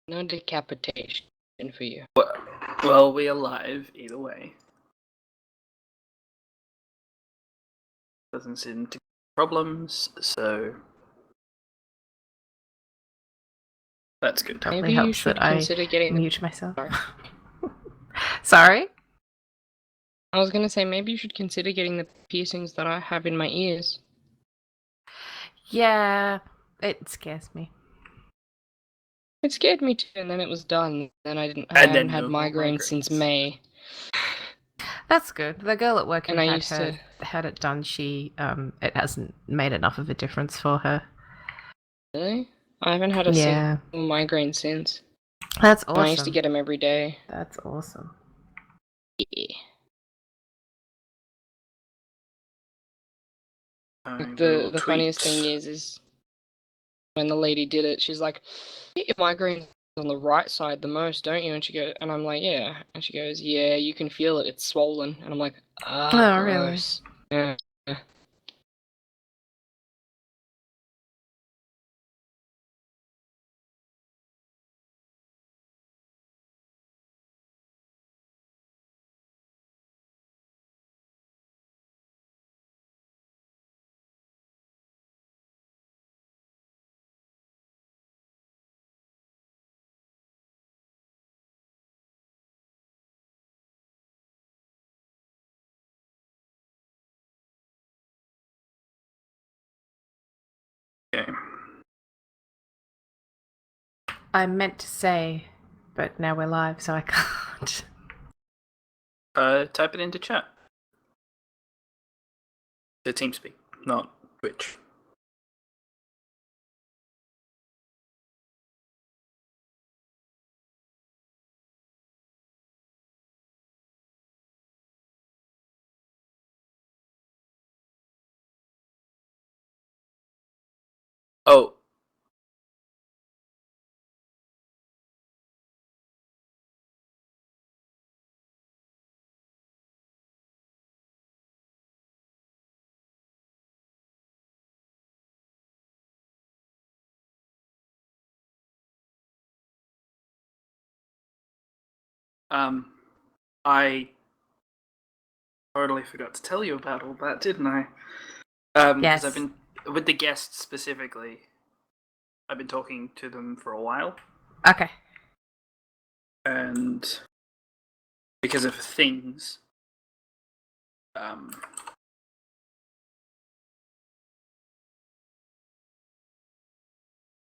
No decapitation for you. Well, we're alive either way. Doesn't seem to be problems, so that's good. Probably Maybe you helps should that I consider getting mute myself. Sorry. Sorry? I was gonna say maybe you should consider getting the piercings that I have in my ears. Yeah, it scares me. It scared me too, and then it was done. Then I And hadn't then had no more migraines since migraines. May. That's good. The girl at work who And I had used to. had it done, she it hasn't made enough of a difference for her. Really? I haven't had a Yeah. single migraine since. That's awesome. I used to get them every day. That's awesome. Yeah. Little The funniest thing tweets. is when the lady did it, she's like, "You get your migraines on the right side the most, don't you?" And I'm like, "Yeah." And she goes, "Yeah, you can feel it. It's swollen." And I'm like, Oh, really? gross. Yeah. Okay. I meant to say, but now we're live, so I can't. Type it into chat. The TeamSpeak, not Twitch. Oh. I totally forgot to tell you about all that, didn't I? Because Yes. I've been with the guests specifically. I've been talking to them for a while, Okay. and because of things,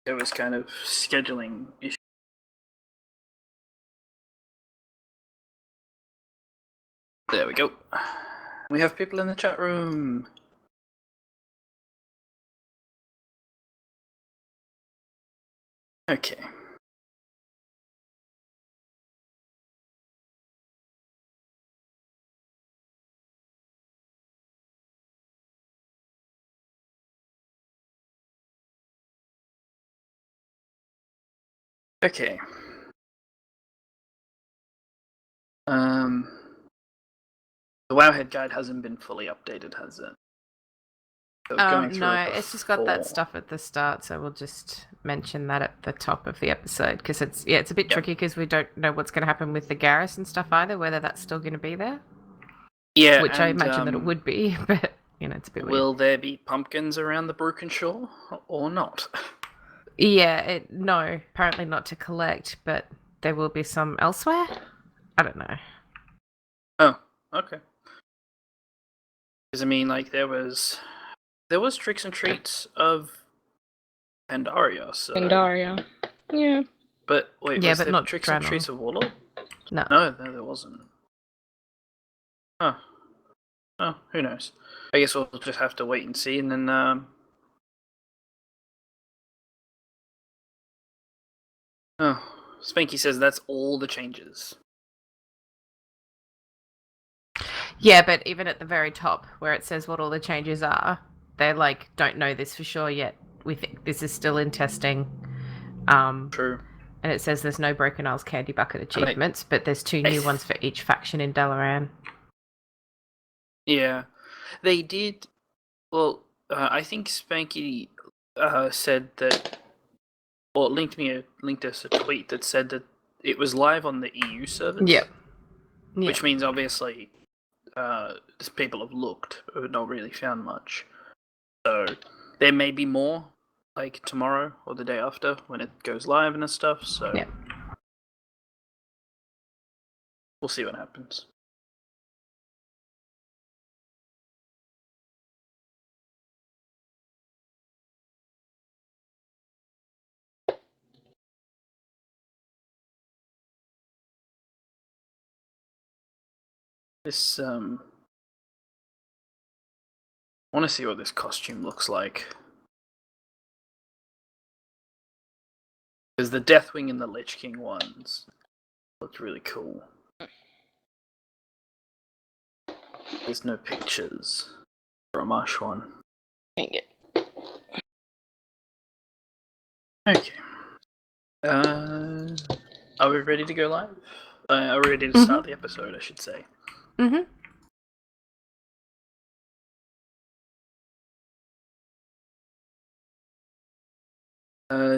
there was kind of scheduling issues. There we go. We have people in the chat room. Okay. Okay. The Wowhead guide hasn't been fully updated, has it? So No, it's just got that stuff at the start, so we'll just mention that at the top of the episode because it's a bit tricky because we don't know what's going to happen with the garrison stuff either, whether that's still going to be there. Yeah, which I imagine that it would be, but it's a bit weird. Will there be pumpkins around the Broken Shore or not? Yeah, no, apparently not to collect, but there will be some elsewhere. I don't know. Oh, okay. Because I mean, like there was tricks and treats of Pandaria. So... Pandaria. Yeah. But wait, yeah, was but there not tricks Draenor. and treats of Warlord? No. No, there wasn't. Huh. Oh, who knows? I guess we'll just have to wait and see, and then Oh, Spanky says that's all the changes. Yeah, but even at the very top where it says what all the changes are, they don't know this for sure yet. We think this is still in testing. True. And it says there's no Broken Isles Candy Bucket achievements, but there's 2 new ones for each faction in Dalaran. Yeah, they did. Well, I think Spanky said that or linked us a tweet that said that it was live on the EU servers. Yep. Which means obviously people have looked but not really found much. So there may be more like tomorrow or the day after when it goes live and stuff. So we'll see what happens. This I want to see what this costume looks like. Because the Deathwing and the Lich King ones looked really cool. There's no pictures for a Marsh one. Dang it. Okay. Are we ready to go live? Are we ready to start the episode, I should say? Mm-hmm.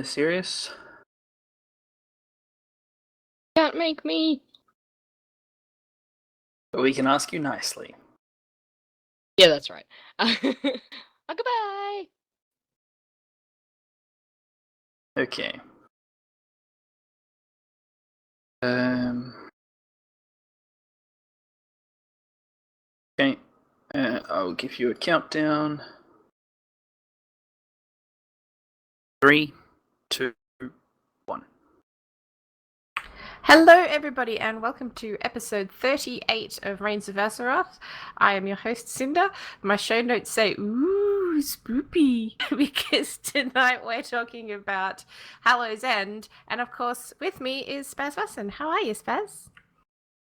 Serious? Can't make me. But we can ask you nicely. Yeah, that's right. Goodbye. Okay. Okay. I'll give you a countdown. 3, 2, 1. Hello, everybody, and welcome to episode 38 of Reins of Azeroth. I am your host, Cinder. My show notes say, ooh, spoopy, because tonight we're talking about Hallow's End, and of course, with me is Spaz Wasson. How are you, Spaz?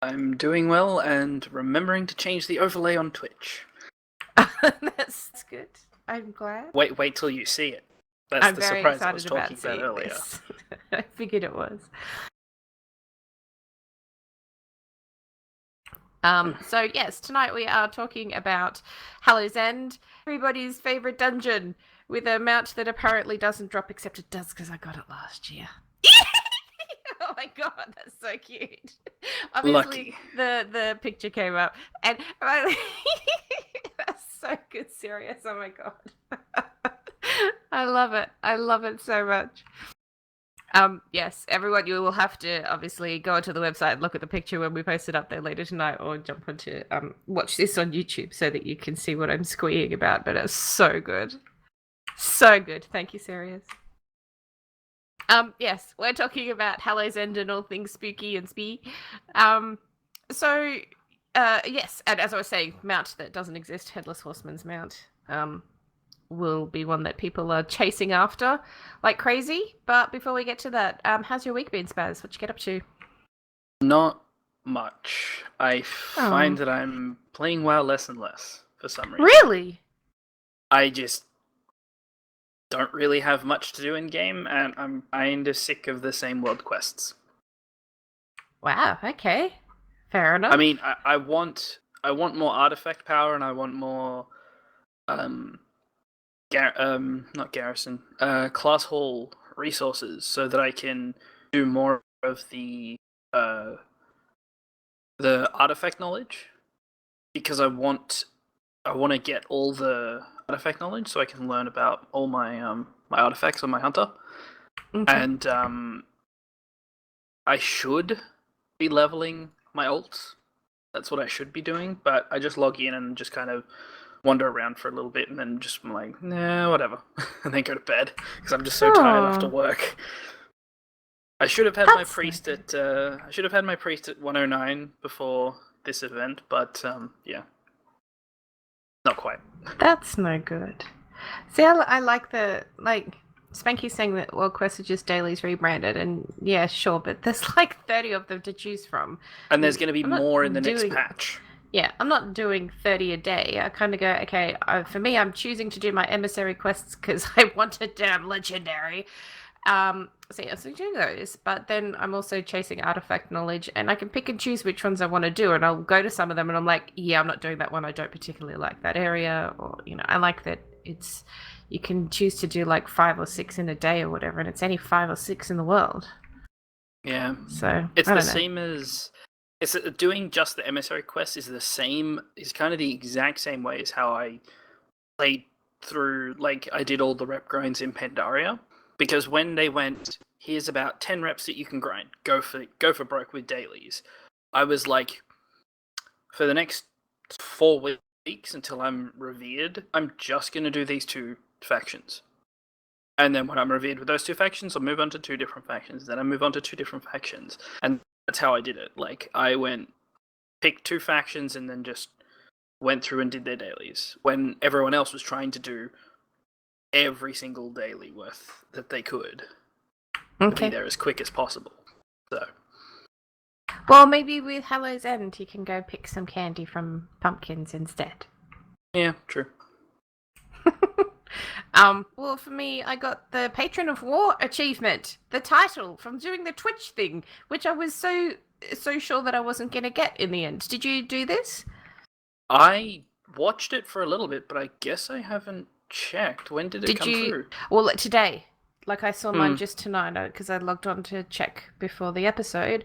I'm doing well and remembering to change the overlay on Twitch. That's good. I'm glad. Wait till you see it. That's I'm the very surprise I excited was about talking about seeing earlier. this. I figured it was. So yes, tonight we are talking about Hallow's End, everybody's favorite dungeon, with a mount that apparently doesn't drop, except it does because I got it last year. Oh my god, that's so cute. Obviously, Lucky. the picture came up, and that's so good, serious. Oh my god, I love it. I love it so much. Yes, everyone, you will have to obviously go onto the website and look at the picture when we post it up there later tonight, or jump onto watch this on YouTube so that you can see what I'm squeeing about. But it's so good, so good. Thank you, Sirius. Yes, we're talking about Hallow's End and all things spooky and spee. Yes, and as I was saying, mount that doesn't exist, Headless Horseman's mount. Will be one that people are chasing after like crazy. But before we get to that, how's your week been, Spaz? What you get up to? Not much. I find that I'm playing WoW less and less for some reason. Really? I just don't really have much to do in game, and I'm kind of sick of the same world quests. Wow. Okay. Fair enough. I mean, I want more artifact power, and I want more not garrison, class hall resources, so that I can do more of the artifact knowledge, because I want to get all the artifact knowledge so I can learn about all my my artifacts on my hunter. Okay. And I should be leveling my ults. That's what I should be doing, but I just log in and just kind of wander around for a little bit, and then just I'm like, nah, whatever, and then go to bed because I'm just so tired after work. I should have had my priest at 109 before this event, but yeah, not quite. That's no good. See, I like Spanky's saying that World Quests are just dailies rebranded, and yeah, sure, but there's like 30 of them to choose from. And there's going to be more in the next patch. Yeah, I'm not doing 30 a day. I kind of go, okay, for me, I'm choosing to do my emissary quests because I want a damn legendary. So yeah, so I'm doing those, but then I'm also chasing artifact knowledge, and I can pick and choose which ones I want to do, and I'll go to some of them, and I'm like, yeah, I'm not doing that one. I don't particularly like that area, or I like that it's you can choose to do like 5 or 6 in a day or whatever, and it's only 5 or 6 in the world. Yeah. So It's I the don't know. same as doing just the emissary quest is kind of the exact same way as how I played through, like, I did all the rep grinds in Pandaria, because when they went, here's about 10 reps that you can grind, go for broke with dailies, I was like, for the next 4 weeks until I'm revered, I'm just going to do these 2 factions. And then when I'm revered with those 2 factions, I'll move on to 2 different factions. Then I move on to 2 different factions. And that's how I did it. Like, I picked 2 factions and then just went through and did their dailies. When everyone else was trying to do every single daily worth that they could to be there as quick as possible. So. Well, maybe with Hallow's End, you can go pick some candy from pumpkins instead. Yeah, true. Well, for me, I got the Patron of War achievement, the title from doing the Twitch thing, which I was so sure that I wasn't going to get in the end. Did you do this? I watched it for a little bit, but I guess I haven't checked. When did it come through? Well, today. Like, I saw mine just tonight because I logged on to check before the episode.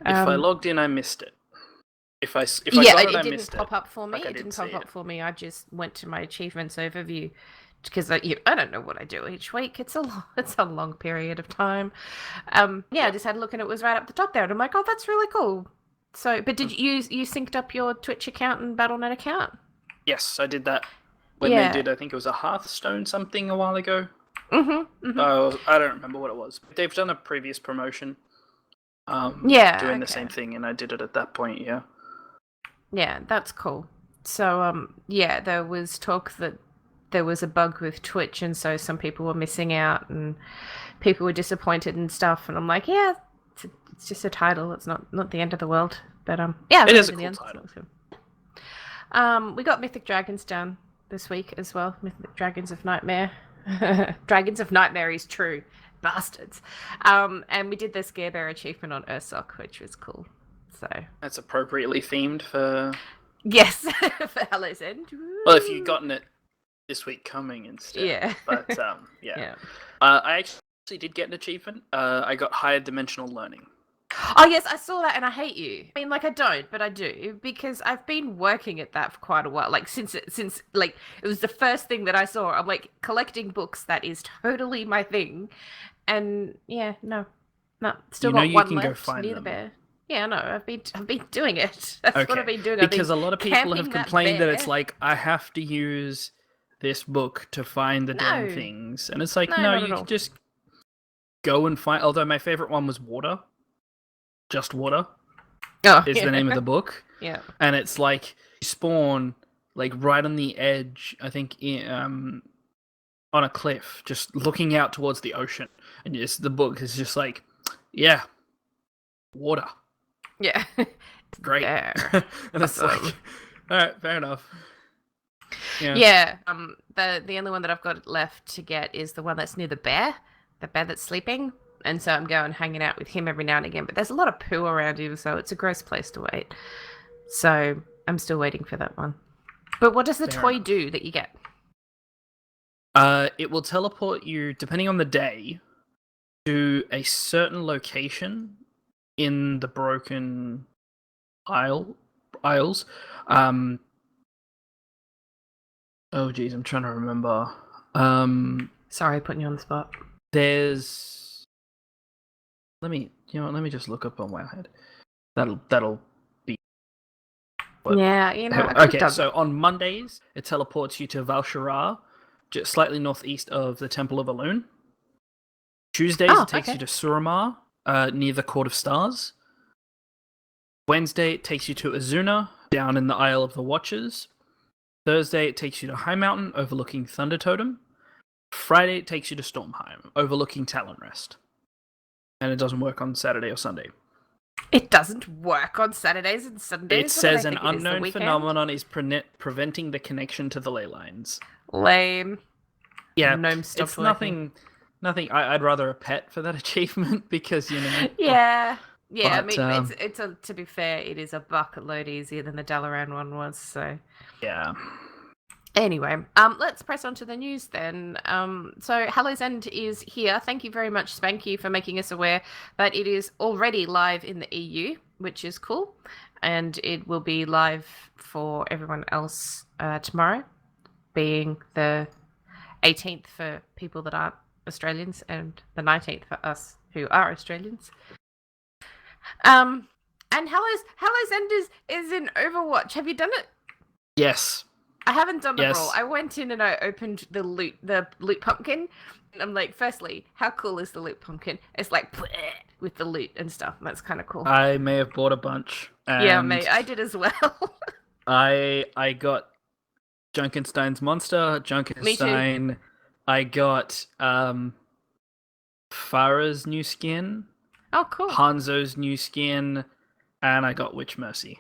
If I logged in, I missed it. If I got it, I missed it. Didn't pop up for me. Like, it didn't pop up for me. I just went to my achievements overview because I don't know what I do each week. It's a long period of time. I just had a look and it was right up the top there, and I'm like, oh, that's really cool. So, but did you synced up your Twitch account and Battle.net account? Yes, I did that when they did. I think it was a Hearthstone something a while ago. Oh, I don't remember what it was. They've done a previous promotion. Doing the same thing, and I did it at that point. Yeah. Yeah, that's cool. So, there was talk that there was a bug with Twitch, and so some people were missing out, and people were disappointed and stuff. And I'm like, yeah, it's just a title. It's not the end of the world. But it is a cool title. We got Mythic Dragons down this week as well. Mythic Dragons of Nightmare. Dragons of Nightmare is true. Bastards. And we did the Scarebear achievement on Ursoc, which was cool. So that's appropriately themed for... Yes, for Hallow's End. Well, if you'd gotten it this week coming instead. Yeah. But, yeah. I actually did get an achievement. I got Higher Dimensional Learning. Oh, yes, I saw that, and I hate you. I mean, like, I don't, but I do, because I've been working at that for quite a while. Like, since like, it was the first thing that I saw. I'm, like, collecting books. That is totally my thing. And, yeah, no. Still got one left go find near them. the bear. Yeah, no, I've been doing it. That's what I've been doing. Because a lot of people have complained that it's like, I have to use this book to find the damn things. And it's like, no you can just go and find... Although my favorite one was Water. Just Water is the name of the book. Yeah. And it's like, you spawn, like, right on the edge, I think, on a cliff, just looking out towards the ocean. And the book is just like, yeah, water. Yeah. Great. And it's like, all right, fair enough. Yeah. The only one that I've got left to get is the one that's near the bear that's sleeping. And so I'm going hanging out with him every now and again. But there's a lot of poo around him, so it's a gross place to wait. So I'm still waiting for that one. But what does the toy do that you get? It will teleport you, depending on the day, to a certain location in the Broken Isles. Oh, geez, I'm trying to remember. Sorry, putting you on the spot. There's... Let me just look up on Wowhead. That'll be... Yeah, Okay, so on Mondays, it teleports you to Val'sharah, just slightly northeast of the Temple of Elune. Tuesdays, it takes you to Suramar, near the Court of Stars. Wednesday, it takes you to Azuna, down in the Isle of the Watchers. Thursday, it takes you to High Mountain, overlooking Thunder Totem. Friday, it takes you to Stormheim, overlooking Talonrest. And it doesn't work on Saturday or Sunday. It doesn't work on Saturdays and Sundays? It says an unknown phenomenon is preventing the connection to the ley lines. Lame. Yeah, it's nothing. I'd rather a pet for that achievement because, Yeah. Yeah, but, I mean, it's to be fair, it is a bucket load easier than the Dalaran one was, so... Yeah. Anyway, let's press on to the news then. So Hallow's End is here. Thank you very much, Spanky, for making us aware that it is already live in the EU, which is cool, and it will be live for everyone else tomorrow, being the 18th for people that aren't Australians and the 19th for us who are Australians. And Hallow's End is in Overwatch. Have you done it? Yes. I haven't done the Yes. brawl. I went in and I opened the loot pumpkin. And I'm like, firstly, how cool is the loot pumpkin? It's like bleh, with the loot and stuff. That's kind of cool. I may have bought a bunch. Yeah, mate, I did as well. I got Junkenstein's monster. Junkenstein. I got Farah's new skin. Oh, cool. Hanzo's new skin, and I got Witch Mercy.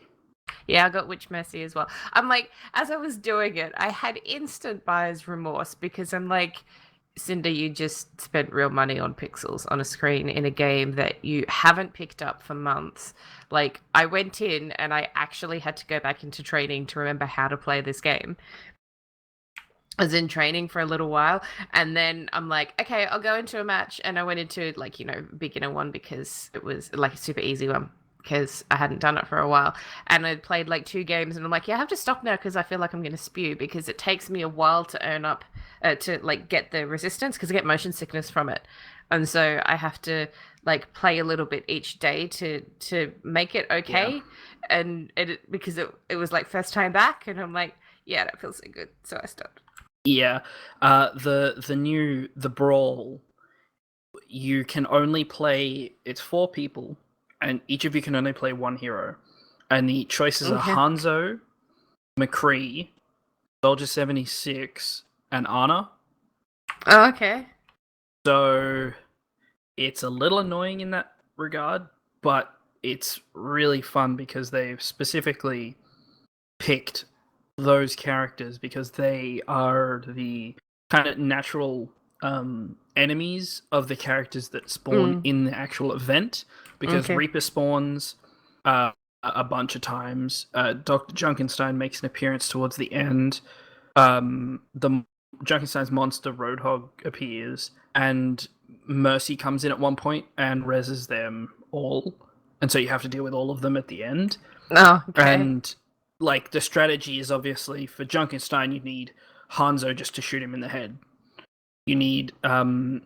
Yeah, I got Witch Mercy as well. I'm like, as I was doing it, I had instant buyer's remorse because I'm like, Cinder, you just spent real money on pixels on a screen in a game that you haven't picked up for months. Like, I went in and I actually had to go back into training to remember how to play this game. I was in training for a little while, and then I'm like, okay, I'll go into a match. And I went into, like, beginner one because it was like a super easy one because I hadn't done it for a while. And I'd played like 2 games, and I'm like, yeah, I have to stop now because I feel like I'm going to spew because it takes me a while to earn up to like get the resistance because I get motion sickness from it. And so I have to like play a little bit each day to make it okay. Yeah. And because it was like first time back, and I'm like, yeah, that feels so good. So I stopped. Yeah, the brawl, you can only play. It's 4 people, and each of you can only play 1 hero, and the choices are Hanzo, McCree, Soldier 76, and Ana. Oh, okay. So it's a little annoying in that regard, but it's really fun because they've specifically picked those characters because they are the kind of natural enemies of the characters that spawn in the actual event, because Reaper spawns a bunch of times. Dr. Junkenstein makes an appearance towards the end. The Junkenstein's monster Roadhog appears, and Mercy comes in at one point and reses them all, and so you have to deal with all of them at the end. Oh, okay. And like, the strategy is obviously for Junkenstein, you need Hanzo just to shoot him in the head. You need Junkrat's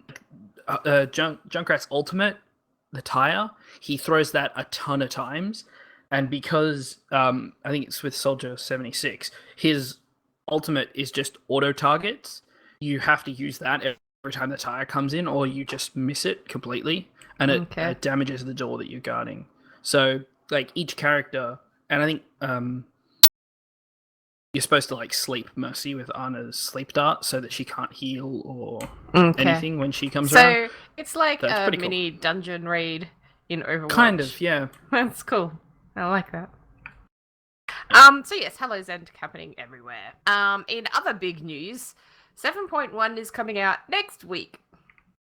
ultimate, the tire. He throws that a ton of times, and because I think it's with Soldier 76, his ultimate is just auto targets. You have to use that every time the tire comes in, or you just miss it completely, and it damages the door that you're guarding. So like each character, and I think you're supposed to like sleep Mercy with Ana's sleep dart so that she can't heal or anything when she comes around. So it's like a mini dungeon raid in Overwatch. Kind of, yeah. That's cool. I like that. So yes, Hallow's End happening everywhere. In other big news, 7.1 is coming out next week.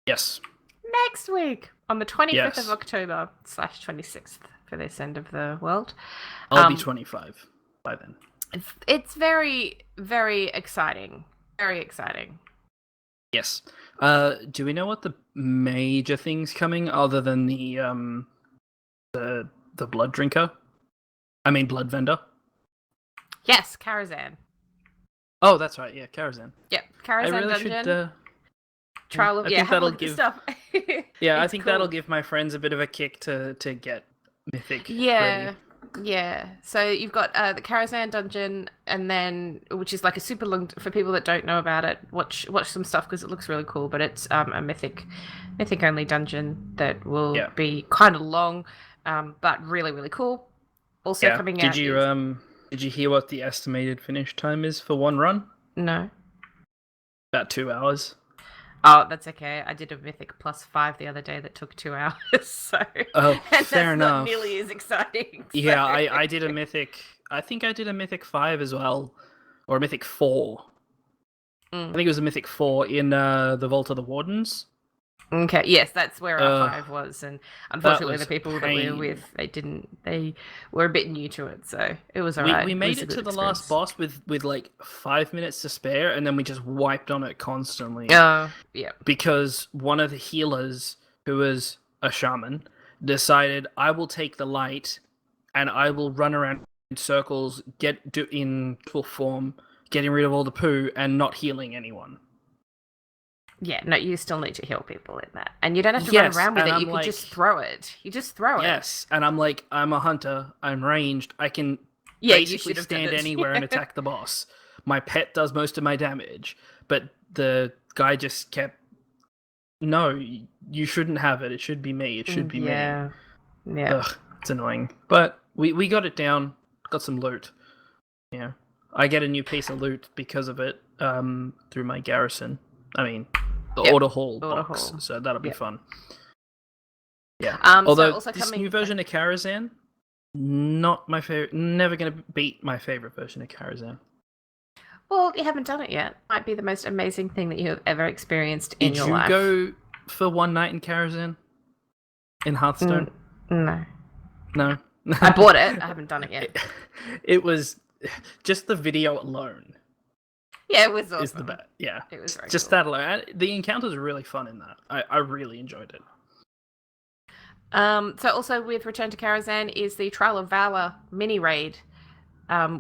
Yes. Next week on the 25th of October / 26th for this end of the world. I'll be 25 by then. It's very, very exciting. Very exciting. Yes. Do we know what the major things coming other than the blood drinker? I mean, blood vendor. Yes, Karazhan. Oh, that's right. Yeah, Karazhan. Yep, Karazhan I really dungeon. should. Trial of have a look at stuff. I think that'll give my friends a bit of a kick to get Mythic. Yeah. Ready. Yeah, so you've got the Karazhan dungeon, and then which is like a super long. For people that don't know about it, watch some stuff because it looks really cool. But it's a mythic only dungeon that will be kind of long, but really really cool. Also coming out. Did you hear what the estimated finish time is for one run? No. About 2 hours. Oh, that's okay. I did a Mythic +5 the other day that took 2 hours, so fair enough. Not nearly as exciting. So. Yeah, I did a Mythic. I think I did a Mythic 5 as well, or a Mythic 4. I think it was a Mythic 4 in the Vault of the Wardens. Okay, yes, that's where our 5 was, and unfortunately, was the people that we were with, they were a bit new to it, so it was alright. We made it to the last boss with like 5 minutes to spare, and then we just wiped on it constantly. Yeah. Because one of the healers, who was a shaman, decided, I will take the light, and I will run around in circles, in full form, getting rid of all the poo, and not healing anyone. Yeah, no, you still need to heal people in that. And you don't have to run around with it, you can just throw it. You just throw it. Yes, and I'm like, I'm a hunter, I'm ranged, I can basically stand anywhere and attack the boss. My pet does most of my damage, but the guy just kept, no, you shouldn't have it, it should be me, it should be me. Yeah. Ugh, it's annoying. But we got it down, got some loot. Yeah. I get a new piece of loot because of it, through my garrison. I mean, the Order Hall box, so that'll be fun. Yeah. Although so this new version of Karazhan, not my favorite. Never gonna beat my favorite version of Karazhan. Well, you haven't done it yet. Might be the most amazing thing that you have ever experienced in your life. Did you go for one night in Karazhan? In Hearthstone? No. No. I bought it. I haven't done it yet. It was just the video alone. Yeah, it was awesome. Is the best. Yeah, it was very just cool. that alone. The encounters are really fun in that. I really enjoyed it. So also with Return to Karazhan is the Trial of Valor mini raid,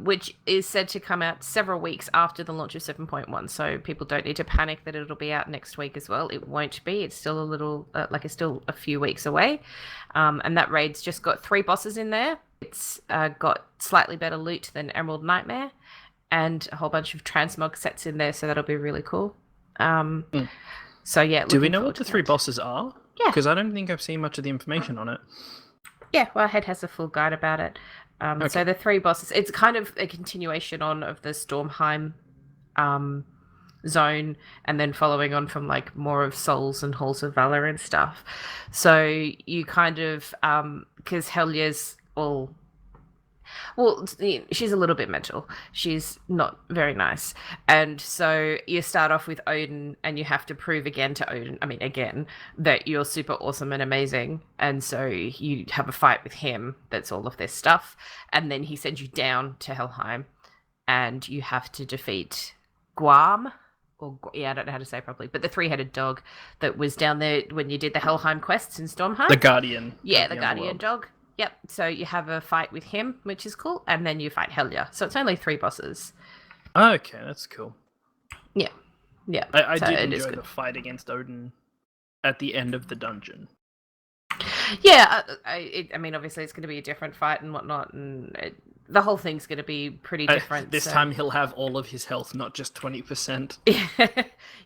which is said to come out several weeks after the launch of 7.1. So people don't need to panic that it'll be out next week as well. It won't be. It's still a little it's still a few weeks away, and that raid's just got 3 bosses in there. It's got slightly better loot than Emerald Nightmare, and a whole bunch of transmog sets in there, so that'll be really cool. So yeah. Do we know what the 3 bosses are? Yeah. Because I don't think I've seen much of the information on it. Yeah, well, Head has a full guide about it. Okay. So the 3 bosses, it's kind of a continuation of the Stormheim zone, and then following on from like more of Souls and Halls of Valor and stuff. So you kind of, because Helya's well, she's a little bit mental. She's not very nice. And so you start off with Odin, and you have to prove again to Odin, that you're super awesome and amazing. And so you have a fight with him that's all of this stuff. And then he sends you down to Helheim, and you have to defeat Guam. I don't know how to say it properly, but the 3-headed dog that was down there when you did the Helheim quests in Stormheim. The Guardian. Yeah, the Guardian dog. Yep, so you have a fight with him, which is cool, and then you fight Helya. So it's only 3 bosses. Okay, that's cool. Yeah. I did enjoy the fight against Odin at the end of the dungeon. Yeah, I mean, obviously it's going to be a different fight and whatnot, and the whole thing's going to be pretty different. This time he'll have all of his health, not just 20%. Yeah,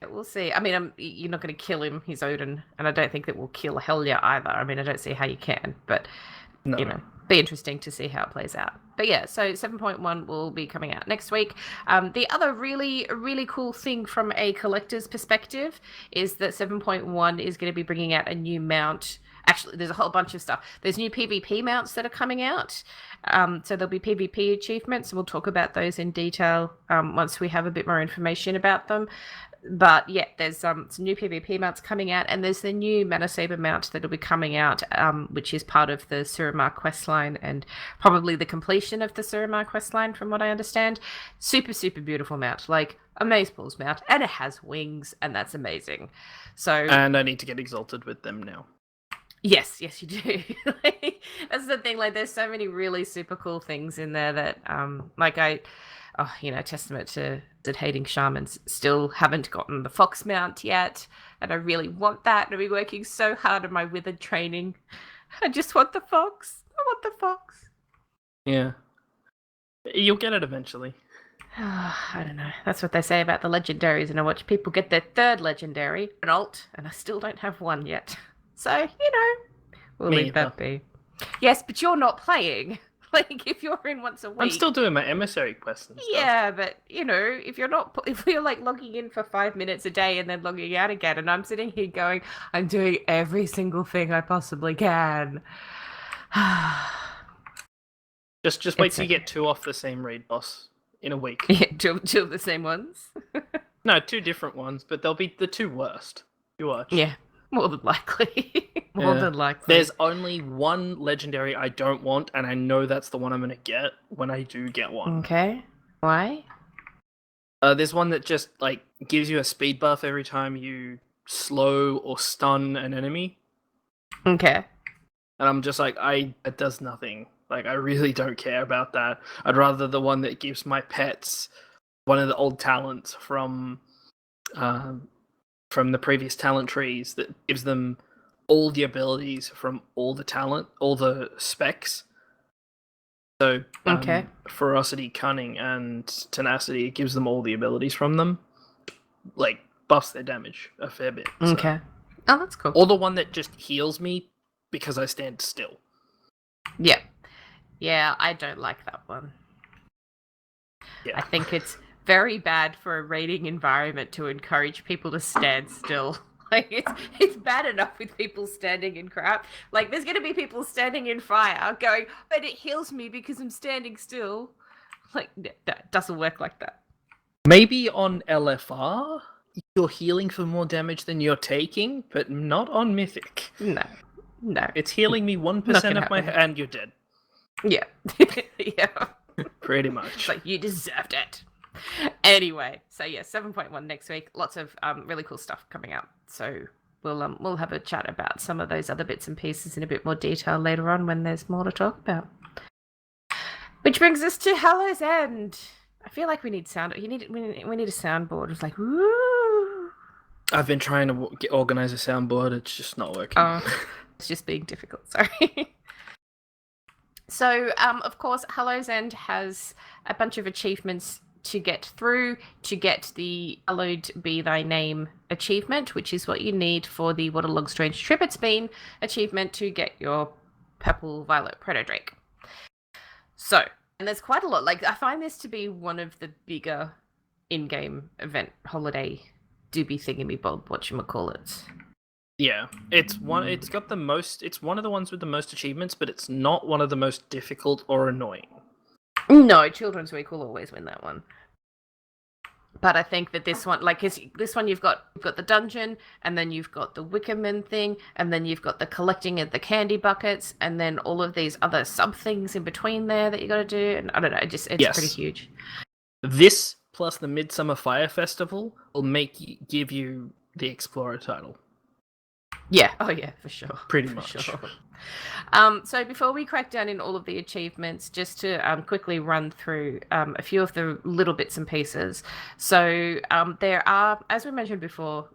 we'll see. I mean, you're not going to kill him, he's Odin, and I don't think that we'll kill Helya either. I mean, I don't see how you can, but... No. Be interesting to see how it plays out. But yeah, so 7.1 will be coming out next week. The other really, really cool thing from a collector's perspective is that 7.1 is going to be bringing out a new mount. Actually, there's a whole bunch of stuff. There's new PvP mounts that are coming out. So there'll be PvP achievements, and we'll talk about those in detail once we have a bit more information about them. But yeah, there's some new PvP mounts coming out, and there's the new Mana Saber mount that'll be coming out, which is part of the Suramar questline, and probably the completion of the Suramar questline, from what I understand. Super, super beautiful mount, like Amazeballs mount, and it has wings, and that's amazing. So, and I need to get exalted with them now. Yes, you do. That's the thing. Like, there's so many really super cool things in there that, testament to hating shamans, still haven't gotten the fox mount yet, and I really want that. I've been working so hard on my withered training. I just want the fox. I want the fox. Yeah. You'll get it eventually. I don't know. That's what they say about the legendaries, and I watch people get their 3rd legendary, an alt, and I still don't have one yet. So, we'll leave that be. Yes, but you're not playing. Like, if you're in once a week... I'm still doing my emissary quests and stuff. Yeah, but, if we're, like, logging in for 5 minutes a day and then logging out again, and I'm sitting here going, I'm doing every single thing I possibly can. Just wait till you get 2 off the same raid boss in a week. Yeah, 2 of the same ones? No, 2 different ones, but they'll be the 2 worst. You watch. Yeah. More than likely. More Yeah. than likely. There's only one legendary I don't want, and I know that's the one I'm gonna get when I do get one. Okay. Why? There's one that just like gives you a speed buff every time you slow or stun an enemy, Okay. and I'm just like, it does nothing. Like I really don't care about that. I'd rather the one that gives my pets one of the old talents from the previous talent trees that gives them all the abilities from all the talent, all the specs. So, Okay. ferocity, cunning, and tenacity, it gives them all the abilities from them. Like, buffs their damage a fair bit. So. Okay. Oh, that's cool. Or the one that just heals me because I stand still. Yeah. Yeah, I don't like that one. Yeah. I think it's very bad for a raiding environment to encourage people to stand still. Like, it's bad enough with people standing in crap. Like, there's going to be people standing in fire going, but it heals me because I'm standing still. Like, that doesn't work like that. Maybe on LFR, you're healing for more damage than you're taking, but not on Mythic. No. It's healing me 1% of my... And you're dead. Yeah. Yeah. Pretty much. It's like, you deserved it. Anyway, so yeah, 7.1 next week. Lots of really cool stuff coming out. So we'll have a chat about some of those other bits and pieces in a bit more detail later on when there's more to talk about. Which brings us to Hallow's End. I feel like we need we need a soundboard. It's like, woo. I've been trying to organize a soundboard. It's just not working. It's just being difficult. Sorry. So, of course, Hallow's End has a bunch of achievements to get through to get the Hallowed Be Thy Name achievement, which is what you need for the What a Long Strange Trip It's Been achievement to get your Purple Violet Proto-Drake. So, and there's quite a lot. Like, I find this to be one of the bigger in-game event holiday doobie thingamy-bob, whatchamacallit. Yeah, it's one of the ones with the most achievements, but it's not one of the most difficult or annoying. No, Children's Week will always win that one. But I think that this one, like this one, you've got the dungeon, and then you've got the Wickerman thing, and then you've got the collecting of the candy buckets, and then all of these other sub things in between there that you got to do. And I don't know, it's pretty huge. This plus the Midsummer Fire Festival will give you the Explorer title. Yeah. Oh yeah, for sure. Pretty much. Sure. So before we crack down in all of the achievements, just to quickly run through a few of the little bits and pieces. So there are, as we mentioned before,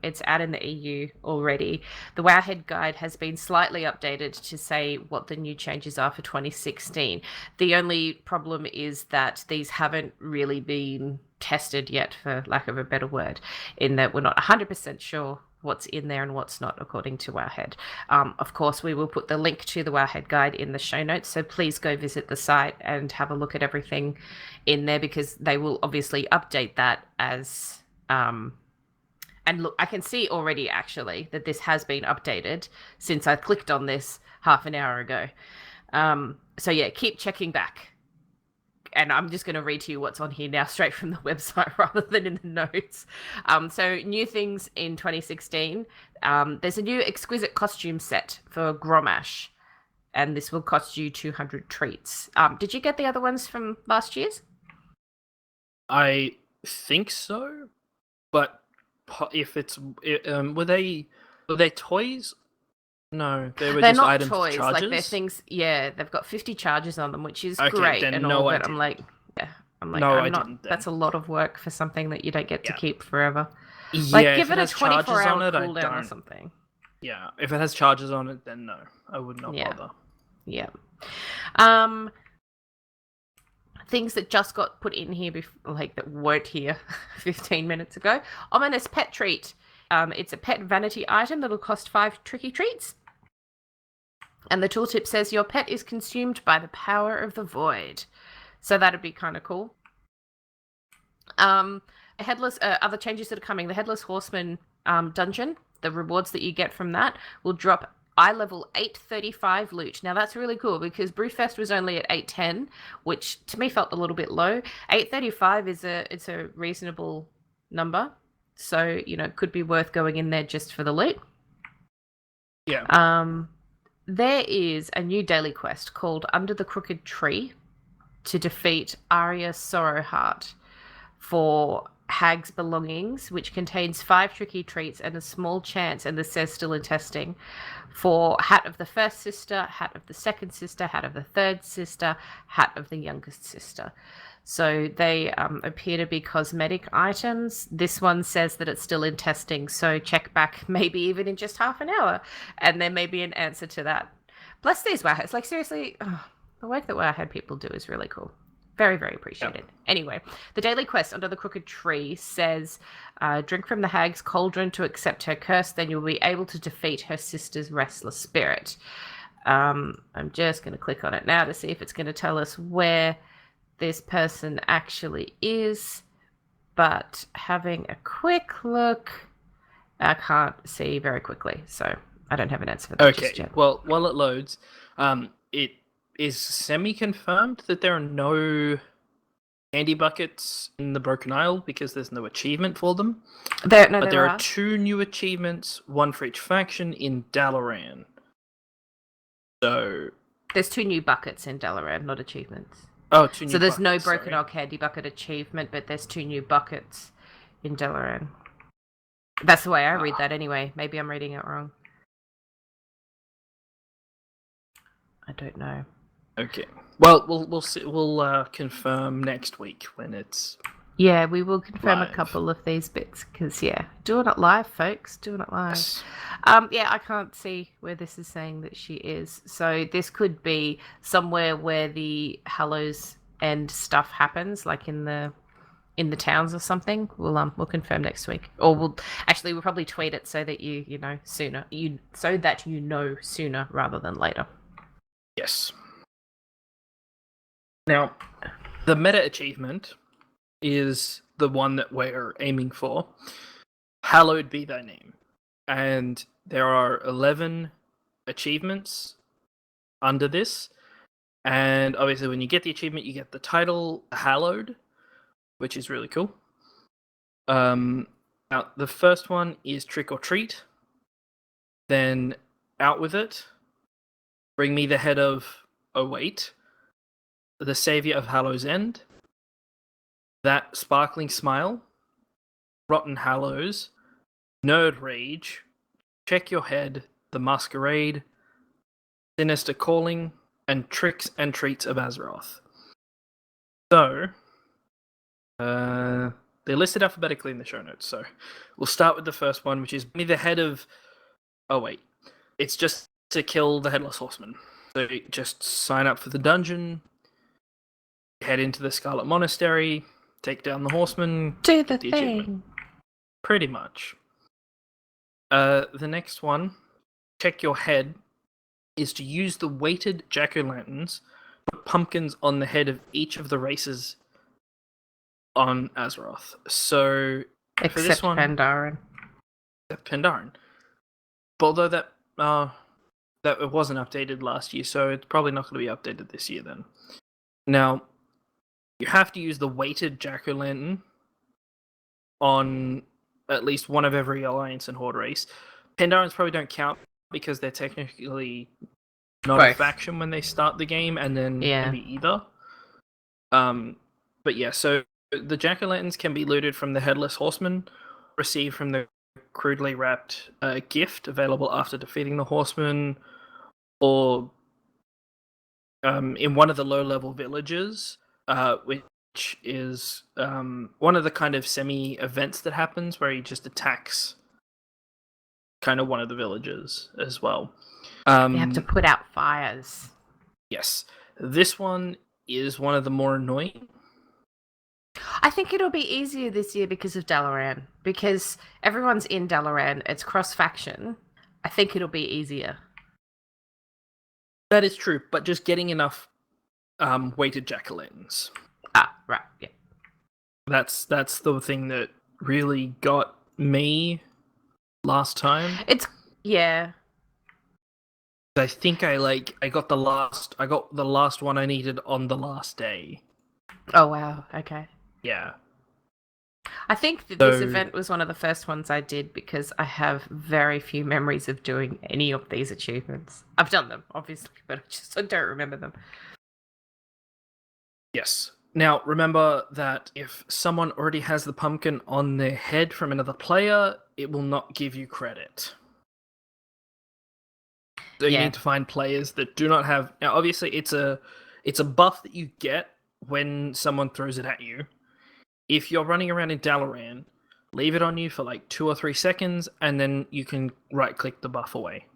it's out in the EU already. The Wowhead guide has been slightly updated to say what the new changes are for 2016. The only problem is that these haven't really been tested yet, for lack of a better word, in that we're not 100% sure what's in there and what's not, according to Wowhead. Of course, we will put the link to the Wowhead guide in the show notes, so please go visit the site and have a look at everything in there, because they will obviously update that as... And look, I can see already, actually, that this has been updated since I clicked on this half an hour ago. So yeah, keep checking back. And I'm just going to read to you what's on here now, straight from the website rather than in the notes. So new things in 2016. There's a new exquisite costume set for Gromash, and this will cost you 200 treats. Did you get the other ones from last year's? I think so, but if it's were they toys? No, they're just not items toys. charges? Like they're things. Yeah, they've got 50 charges on them, which is Okay, great then and no, all. I But I'm like, No, I not. didn't then. That's a lot of work for something that you don't get to Yeah. keep forever. Yeah, Like, if give it a has charges 24-hour on it, I cooldown or don't. something. Yeah, if it has charges on it, then no, I would not Yeah. bother. Yeah. Things that just got put in here, that weren't here 15 minutes ago. Ominous pet treat. It's a pet vanity item that'll cost 5 tricky treats. And the tooltip says your pet is consumed by the power of the void. So that'd be kind of cool. Other changes that are coming. The Headless Horseman dungeon, the rewards that you get from that will drop eye level 835 loot. Now that's really cool because Brewfest was only at 810, which to me felt a little bit low. 835 is a reasonable number. So, it could be worth going in there just for the loot. Yeah. There is a new daily quest called Under the Crooked Tree to defeat Arya Sorrowheart for Hag's belongings, which contains 5 tricky treats and a small chance, and this says still in testing, for hat of the first sister, hat of the second sister, hat of the third sister, hat of the youngest sister. So they appear to be cosmetic items. This one says that it's still in testing, so check back maybe even in just half an hour, and there may be an answer to that. Bless these Wowheads. Like, seriously, the work that Wowhead people do is really cool. Very, very appreciated. Yep. Anyway, the daily quest Under the Crooked Tree says, drink from the hag's cauldron to accept her curse, then you'll be able to defeat her sister's restless spirit. I'm just going to click on it now to see if it's going to tell us where this person actually is. But having a quick look, I can't see very quickly, so I don't have an answer for that just yet. Well, while it loads, it is semi-confirmed that there are no candy buckets in the Broken Isle because there's no achievement for them. There are 2 new achievements, one for each faction in Dalaran. So there's 2 new buckets in Dalaran, not achievements. Oh, 2 new So there's buckets, no Broken Isle candy bucket achievement, but there's 2 new buckets in Dalaran. That's the way I read that anyway. Maybe I'm reading it wrong. I don't know. Okay. Well, we'll see, we'll confirm next week when it's. Yeah, we will confirm live. A couple of these bits because doing it live, folks. Doing it live. Yes. I can't see where this is saying that she is. So this could be somewhere where the Hallows End stuff happens, like in the towns or something. We'll confirm next week, or we'll probably tweet it so that you know sooner. Sooner rather than later. Yes. Now, the meta achievement is the one that we're aiming for. Hallowed be thy name. And there are 11 achievements under this. And obviously when you get the achievement, you get the title Hallowed, which is really cool. Now, the first one is Trick or Treat. Then Out With It. Bring me the head of... Oh, wait. The Savior of Hallow's End. That Sparkling Smile. Rotten Hallows. Nerd Rage. Check Your Head. The Masquerade. Sinister Calling. And Tricks and Treats of Azeroth. So, they're listed alphabetically in the show notes. So, we'll start with the first one, which is me the head of... Oh, wait. It's just to kill the Headless Horseman. So, just sign up for the dungeon, head into the Scarlet Monastery, take down the horseman, do the thing. Achievement. Pretty much. The next one, Check Your Head, is to use the weighted jack-o'-lanterns to put pumpkins on the head of each of the races on Azeroth. So, except for this one, Pandaren. Except Pandaren. But although that it wasn't updated last year, so it's probably not going to be updated this year then. Now, you have to use the weighted jack-o'-lantern on at least one of every Alliance and Horde race. Pandarens probably don't count because they're technically not a faction when they start the game, and then can be either. But yeah, so the jack-o'-lanterns can be looted from the Headless Horseman, received from the crudely wrapped gift available after defeating the Horseman, or in one of the low-level villages, which is one of the kind of semi-events that happens where he just attacks kind of one of the villages as well. You have to put out fires. Yes. This one is one of the more annoying. I think it'll be easier this year because of Dalaran. Because everyone's in Dalaran, it's cross-faction. I think it'll be easier. That is true, but just getting enough weighted jack-o'-lanterns. Ah, right, yeah. That's the thing that really got me last time. Yeah. I think I got the last one I needed on the last day. Oh wow, okay. Yeah. I think that So- this event was one of the first ones I did because I have very few memories of doing any of these achievements. I've done them, obviously, but I don't remember them. Yes. Now, remember that if someone already has the pumpkin on their head from another player, it will not give you credit. So you Yeah. need to find players that do not have. Now, obviously, it's a buff that you get when someone throws it at you. If you're running around in Dalaran, leave it on you for like 2 or 3 seconds, and then you can right-click the buff away,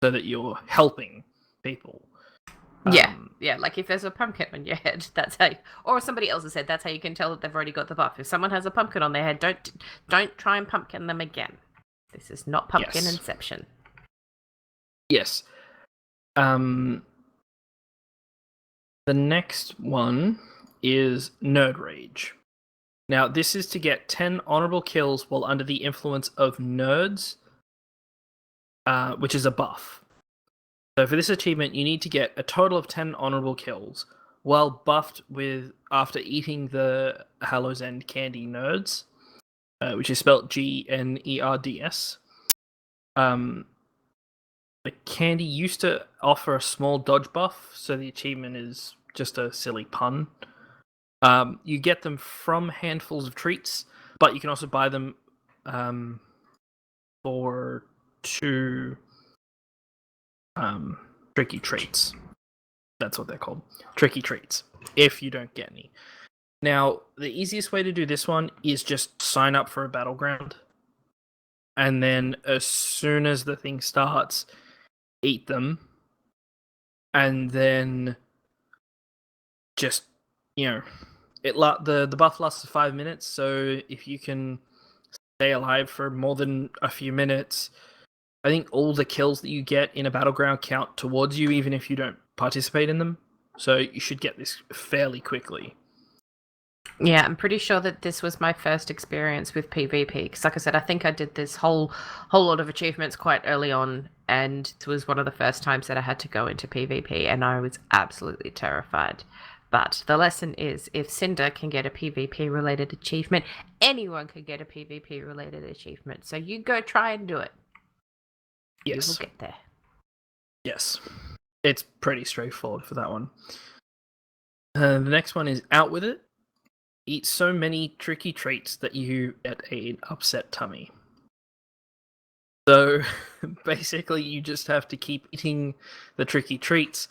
so that you're helping people. Yeah, like if there's a pumpkin on your head, that's how, or somebody else's head, that's how you can tell that they've already got the buff. If someone has a pumpkin on their head, don't try and pumpkin them again. This is not pumpkin Yes. inception. Yes. The next one is Nerd Rage. Now, this is to get 10 honorable kills while under the influence of nerds, which is a buff. So for this achievement, you need to get a total of 10 honorable kills while buffed with after eating the Hallow's End candy nerds, which is spelled GNERDS. The candy used to offer a small dodge buff, so the achievement is just a silly pun. You get them from handfuls of treats, but you can also buy them for 2 tricky treats. That's what they're called. Tricky treats. If you don't get any. Now, the easiest way to do this one is just sign up for a battleground. And then as soon as the thing starts, eat them. And then just, the buff lasts 5 minutes, so if you can stay alive for more than a few minutes, I think all the kills that you get in a battleground count towards you, even if you don't participate in them. So you should get this fairly quickly. Yeah, I'm pretty sure that this was my first experience with PvP. Because, like I said, I think I did this whole lot of achievements quite early on, and it was one of the first times that I had to go into PvP, and I was absolutely terrified. But the lesson is, if Cinder can get a PvP-related achievement, anyone can get a PvP-related achievement. So you go try and do it. Yes. You will get there. Yes. It's pretty straightforward for that one. The next one is Out With It. Eat so many tricky treats that you get an upset tummy. So basically, you just have to keep eating the tricky treats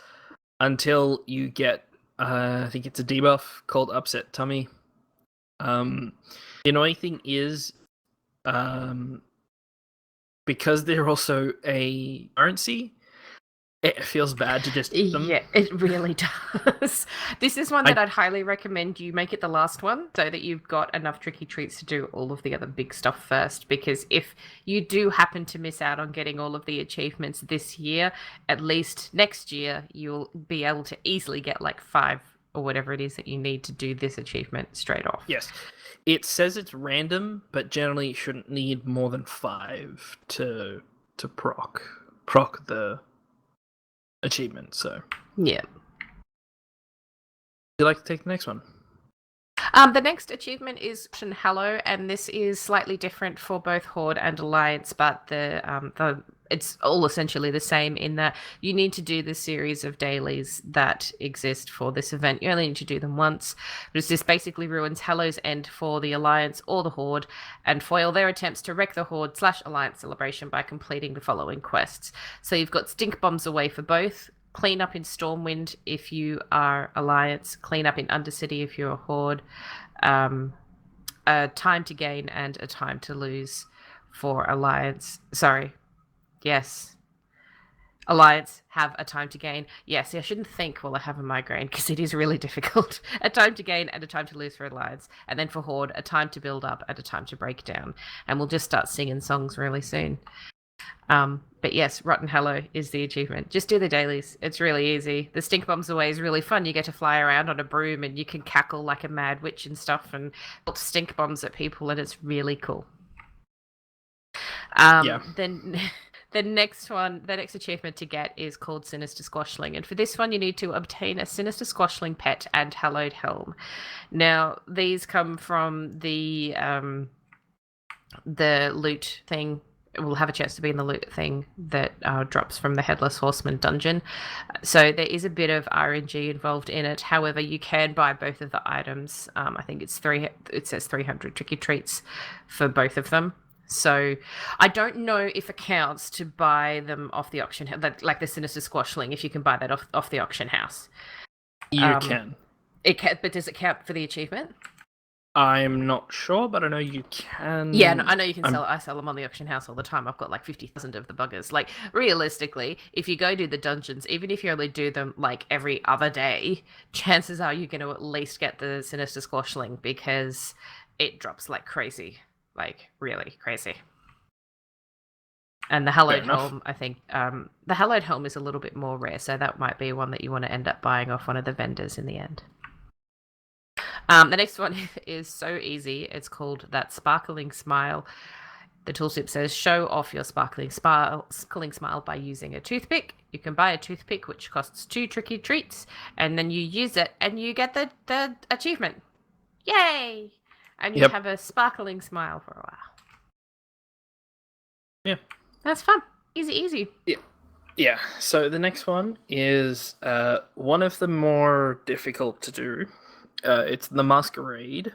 until you get, I think it's a debuff called Upset Tummy. The annoying thing is, because they're also a currency, it feels bad to just eat them. Yeah, it really does. This is one that I'd highly recommend you make it the last one so that you've got enough tricky treats to do all of the other big stuff first. Because if you do happen to miss out on getting all of the achievements this year, at least next year you'll be able to easily get like 5 or whatever it is that you need to do this achievement straight off. Yes. It says it's random, but generally you shouldn't need more than 5 to proc the achievement. So yeah. Would you like to take the next one? The next achievement is Hallow, and this is slightly different for both Horde and Alliance, but it's all essentially the same in that you need to do the series of dailies that exist for this event. You only need to do them once, but this basically ruins Hallow's End for the Alliance or the Horde and foil their attempts to wreck the Horde/Alliance celebration by completing the following quests. So you've got stink bombs away for both, clean up in Stormwind if you are Alliance, clean up in Undercity if you're a Horde, a time to gain and a time to lose for Alliance. Sorry. Yes. Alliance have a time to gain. Yes, I shouldn't think while I have a migraine because it is really difficult. A time to gain and a time to lose for Alliance. And then for Horde, a time to build up and a time to break down. And we'll just start singing songs really soon. But yes, Rotten Hallow is the achievement. Just do the dailies. It's really easy. The stink bombs away is really fun. You get to fly around on a broom and you can cackle like a mad witch and stuff and put stink bombs at people, and it's really cool. Yeah. Then The next achievement to get is called Sinister Squashling, and for this one you need to obtain a Sinister Squashling pet and hallowed helm. Now these come from the loot thing. Will have a chance to be in the loot thing that drops from the Headless Horseman dungeon. So there is a bit of RNG involved in it. However, you can buy both of the items. I think it's it says 300 tricky treats for both of them. So I don't know if it counts to buy them off the auction, like the Sinister Squashling, if you can buy that off the auction house. You can. It can, but does it count for the achievement? I'm not sure, but I know you can. Yeah, no, I know you can sell. I sell them on the auction house all the time. I've got like 50,000 of the buggers. Like realistically, if you go do the dungeons, even if you only do them like every other day, chances are you're going to at least get the Sinister Squashling because it drops like crazy, like really crazy. And the Hallowed Helm, I think, the Hallowed Helm is a little bit more rare, so that might be one that you want to end up buying off one of the vendors in the end. The next one is so easy. It's called That Sparkling Smile. The tooltip says, show off your sparkling smile by using a toothpick. You can buy a toothpick, which costs 2 tricky treats, and then you use it, and you get the achievement. Yay! And you have a sparkling smile for a while. Yeah. That's fun. Easy. Yeah. So the next one is one of the more difficult to do. It's the Masquerade.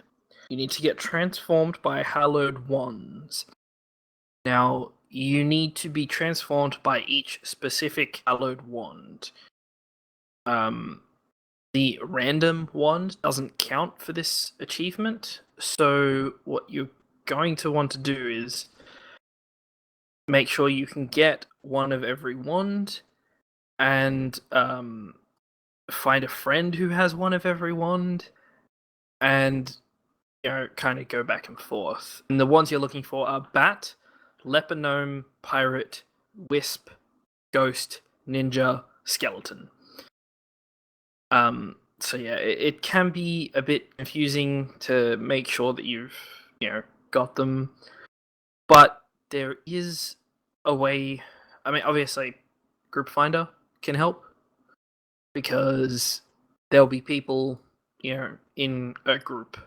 You need to get transformed by hallowed wands. Now, you need to be transformed by each specific hallowed wand. The random wand doesn't count for this achievement, so what you're going to want to do is make sure you can get one of every wand, and find a friend who has one of every wand, and kind of go back and forth. And the ones you're looking for are Bat, Leper Gnome, Pirate, Wisp, Ghost, Ninja, Skeleton. So yeah, it can be a bit confusing to make sure that you've got them, but there is a way. I mean, obviously, Group Finder can help because there'll be people in a group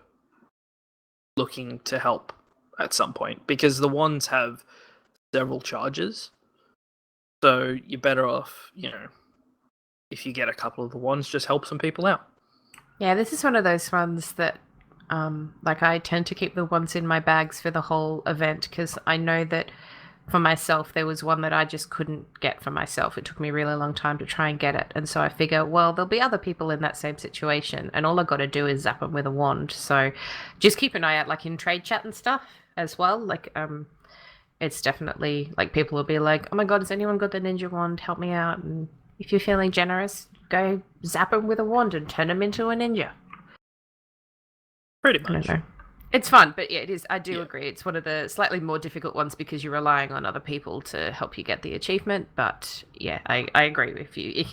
looking to help at some point, because the wands have several charges, so you're better off if you get a couple of the wands, just help some people out. Yeah, this is one of those ones that like I tend to keep the ones in my bags for the whole event, because I know that for myself there was one that I just couldn't get for myself. It took me a really long time to try and get it, and so I figure, well, there'll be other people in that same situation, and all I got to do is zap them with a wand. So just keep an eye out, like in trade chat and stuff as well. Like it's definitely like people will be like, oh my god, has anyone got the ninja wand? Help me out. And if you're feeling generous, go zap them with a wand and turn them into a ninja. Pretty much. I don't know. It's fun, but yeah, it is. I do agree. It's one of the slightly more difficult ones because you're relying on other people to help you get the achievement. But yeah, I agree. If you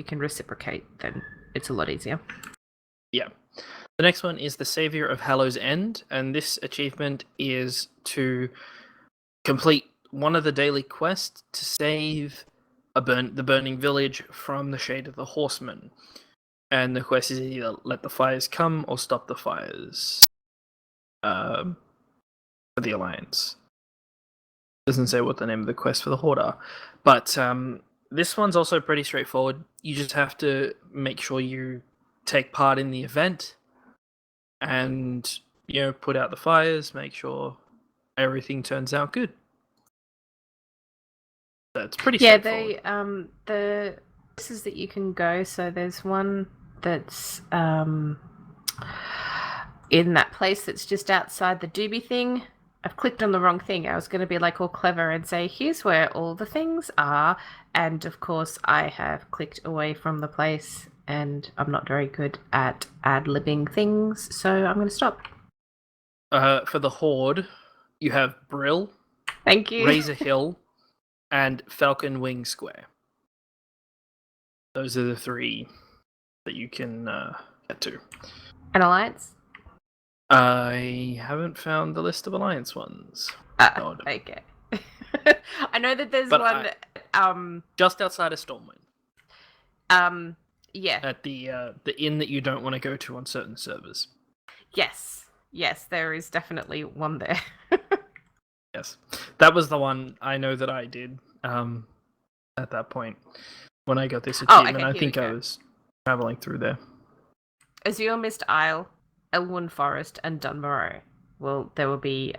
can reciprocate, then it's a lot easier. Yeah. The next one is the Savior of Hallow's End, and this achievement is to complete one of the daily quests to save the burning village from the Shade of the Horsemen. And the quest is either let the fires come or stop the fires. For the Alliance. Doesn't say what the name of the quest for the Horde are. But this one's also pretty straightforward. You just have to make sure you take part in the event and put out the fires, make sure everything turns out good. That's pretty straightforward. Yeah, the places that you can go, so there's one that's in that place that's just outside the doobie thing. I've clicked on the wrong thing. I was going to be like all clever and say, here's where all the things are. And of course, I have clicked away from the place and I'm not very good at ad-libbing things. So I'm going to stop. For the Horde, you have Brill, thank you, Razor Hill, and Falcon Wing Square. Those are the 3 that you can get to. An Alliance? I haven't found the list of Alliance ones. Okay. I know that there's But one. just outside of Stormwind, Yeah. at the inn that you don't want to go to on certain servers. Yes, there is definitely one there. Yes, that was the one I know that I did. At that point, when I got this achievement, okay, I here think we I go. was traveling through there. Azure Mist Isle, Elwyn Forest, and Dunmoreau. Well, there will be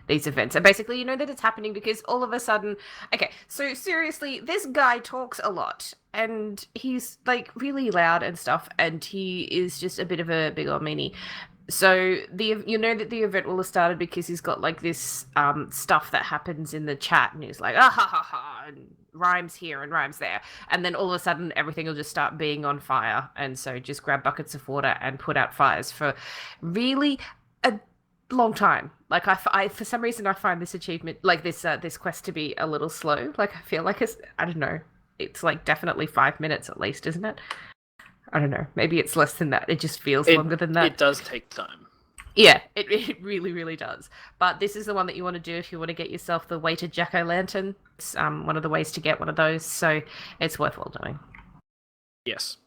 these events. And basically, you know that it's happening because all of a sudden... Okay, so seriously, this guy talks a lot. And he's, like, really loud and stuff. And he is just a bit of a big old meanie. So you know that the event will have started because he's got like this stuff that happens in the chat, and he's like ah ha ha ha, and rhymes here and rhymes there, and then all of a sudden everything will just start being on fire, and so just grab buckets of water and put out fires for really a long time. Like I for some reason I find this achievement, like this quest, to be a little slow. Like I feel like I don't know, it's like definitely 5 minutes at least, isn't it? I don't know. Maybe it's less than that. It just feels longer than that. It does take time. Yeah, it really, really does. But this is the one that you want to do if you want to get yourself the weighted jack-o'-lantern. It's one of the ways to get one of those, so it's worthwhile doing. Yes.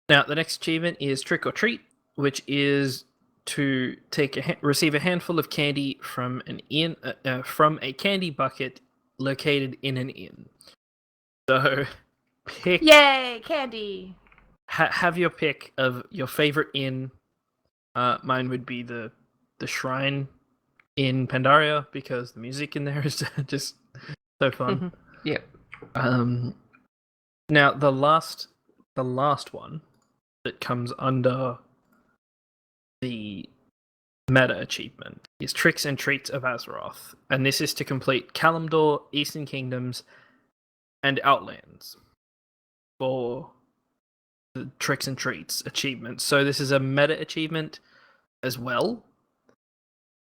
Now, the next achievement is Trick or Treat, which is to receive a handful of candy from an inn, from a candy bucket located in an inn. So, pick. Yay, candy! Have your pick of your favorite inn. Mine would be the Shrine in Pandaria, because the music in there is just so fun. Yep. Now the last one that comes under the meta achievement is Tricks and Treats of Azeroth, and this is to complete Kalimdor, Eastern Kingdoms, and Outlands for the Tricks and Treats achievement. So this is a meta achievement as well,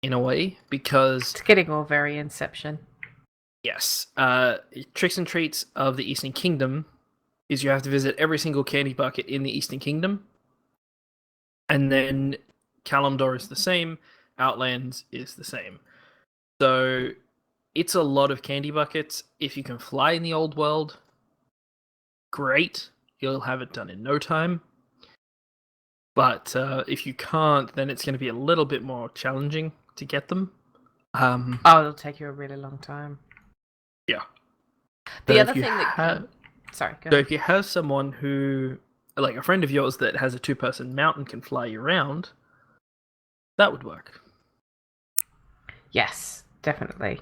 in a way, because it's getting all very Inception. Yes, Tricks and Treats of the Eastern Kingdom is you have to visit every single candy bucket in the Eastern Kingdom, and then Kalimdor is the same, Outlands is the same. So it's a lot of candy buckets. If you can fly in the old world, great. You'll have it done in no time. But if you can't, then it's going to be a little bit more challenging to get them. It'll take you a really long time. Yeah. The other thing that... Sorry, go ahead. So if you have someone who, like a friend of yours that has a 2-person mount and can fly you around, that would work. Yes, definitely.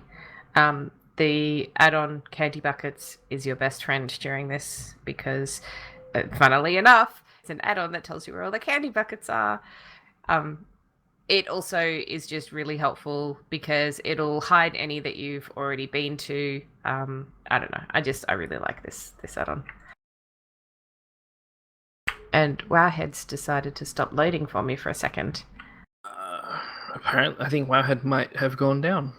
The add-on candy buckets is your best friend during this because, funnily enough, it's an add-on that tells you where all the candy buckets are. It also is just really helpful because it'll hide any that you've already been to. I don't know. I really like this add-on. And Wowhead's decided to stop loading for me for a second. Apparently, I think Wowhead might have gone down.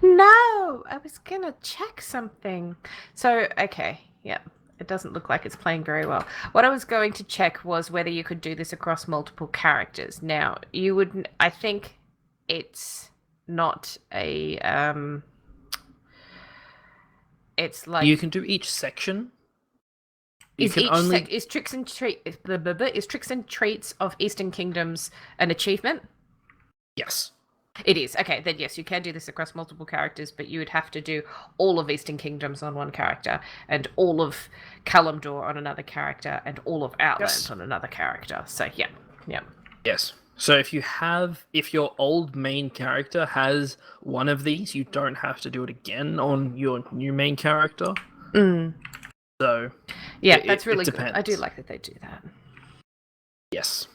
No, I was gonna check something. So, okay, yeah, it doesn't look like it's playing very well. What I was going to check was whether you could do this across multiple characters. Now, you would, I think it's not a, it's like... You can do each section. Is Tricks and Treats of Eastern Kingdoms an achievement? Yes. It is. Okay, then yes, you can do this across multiple characters, but you would have to do all of Eastern Kingdoms on one character, and all of Kalimdor on another character, and all of Outlands on another character. So, yeah. Yes. So if your old main character has one of these, you don't have to do it again on your new main character. So... Yeah, that's really good. I do like that they do that. Yes.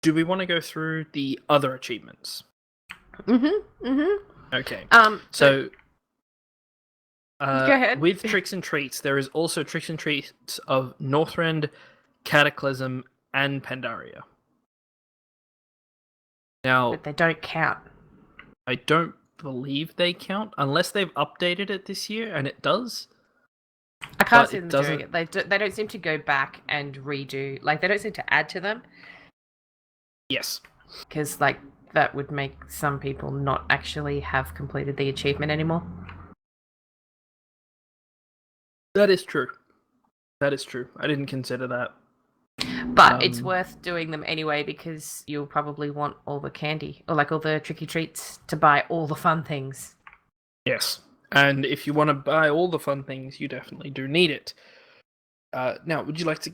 Do we want to go through the other achievements? Okay. So go ahead. With Tricks and Treats, there is also Tricks and Treats of Northrend, Cataclysm, and Pandaria. Now, but they don't count. I don't believe they count unless they've updated it this year, and it does. I can't see them doing it. They don't seem to go back and redo. Like, they don't seem to add to them. Yes. Because, like, that would make some people not actually have completed the achievement anymore. That is true. That is true. I didn't consider that. But it's worth doing them anyway because you'll probably want all the candy or like all the tricky treats to buy all the fun things. Yes. And if you want to buy all the fun things, you definitely do need it. Now, would you like to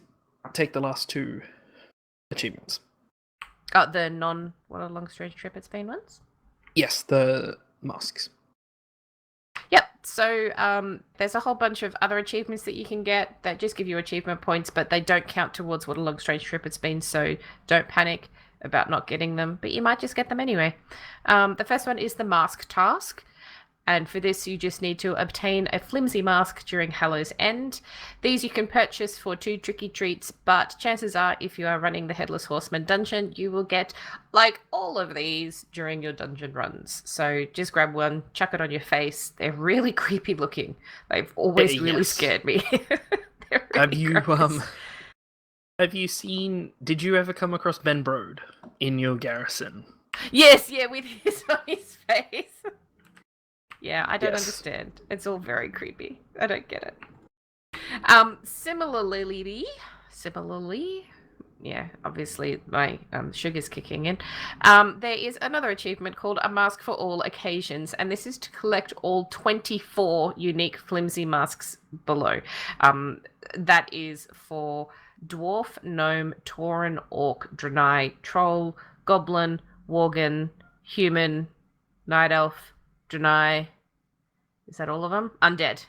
take the last 2 achievements? The what a long strange trip it's been once? Yes, the masks. Yep. So there's a whole bunch of other achievements that you can get that just give you achievement points, but they don't count towards what a long strange trip it's been, so don't panic about not getting them, but you might just get them anyway. The first one is the mask task. And for this, you just need to obtain a flimsy mask during Hallow's End. These you can purchase for 2 tricky treats, but chances are if you are running the Headless Horseman dungeon, you will get like all of these during your dungeon runs. So just grab one, chuck it on your face. They're really creepy looking. They've always really scared me. Really have you seen, did you ever come across Ben Brode in your garrison? Yes, yeah, with his on his face. Yeah, I don't understand. It's all very creepy. I don't get it. Similarly, yeah, obviously my sugar's kicking in. There is another achievement called A Mask for All Occasions, and this is to collect all 24 unique flimsy masks below. That is for dwarf, gnome, tauren, orc, draenei, troll, goblin, worgen, human, night elf, draenei. Is that all of them? Undead.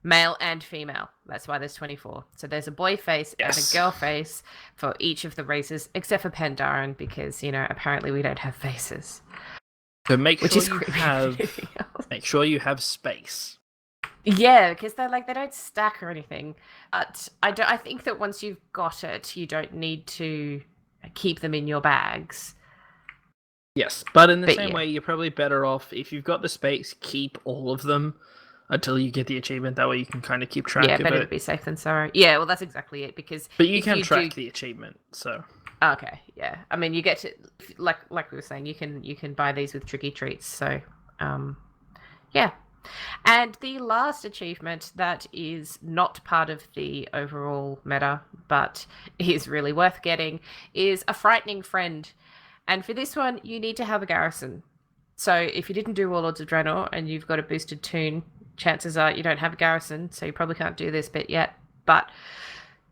Male and female. That's why there's 24. So there's a boy face and a girl face for each of the races, except for Pandaren, because, apparently we don't have faces. So make sure you have space. Yeah, because they don't stack or anything. But I think that once you've got it, you don't need to keep them in your bags. Yes, but in the same way, you're probably better off, if you've got the space, keep all of them until you get the achievement. That way you can kind of keep track of it. Yeah, better to be safe than sorry. Yeah, well, that's exactly it. But you can track the achievement, so... Okay, yeah. I mean, you get to... Like we were saying, you can buy these with tricky treats, so... yeah. And the last achievement that is not part of the overall meta, but is really worth getting, is A Frightening Friend. And for this one, you need to have a garrison. So if you didn't do Warlords of Draenor and you've got a boosted toon, chances are you don't have a garrison, so you probably can't do this bit yet. But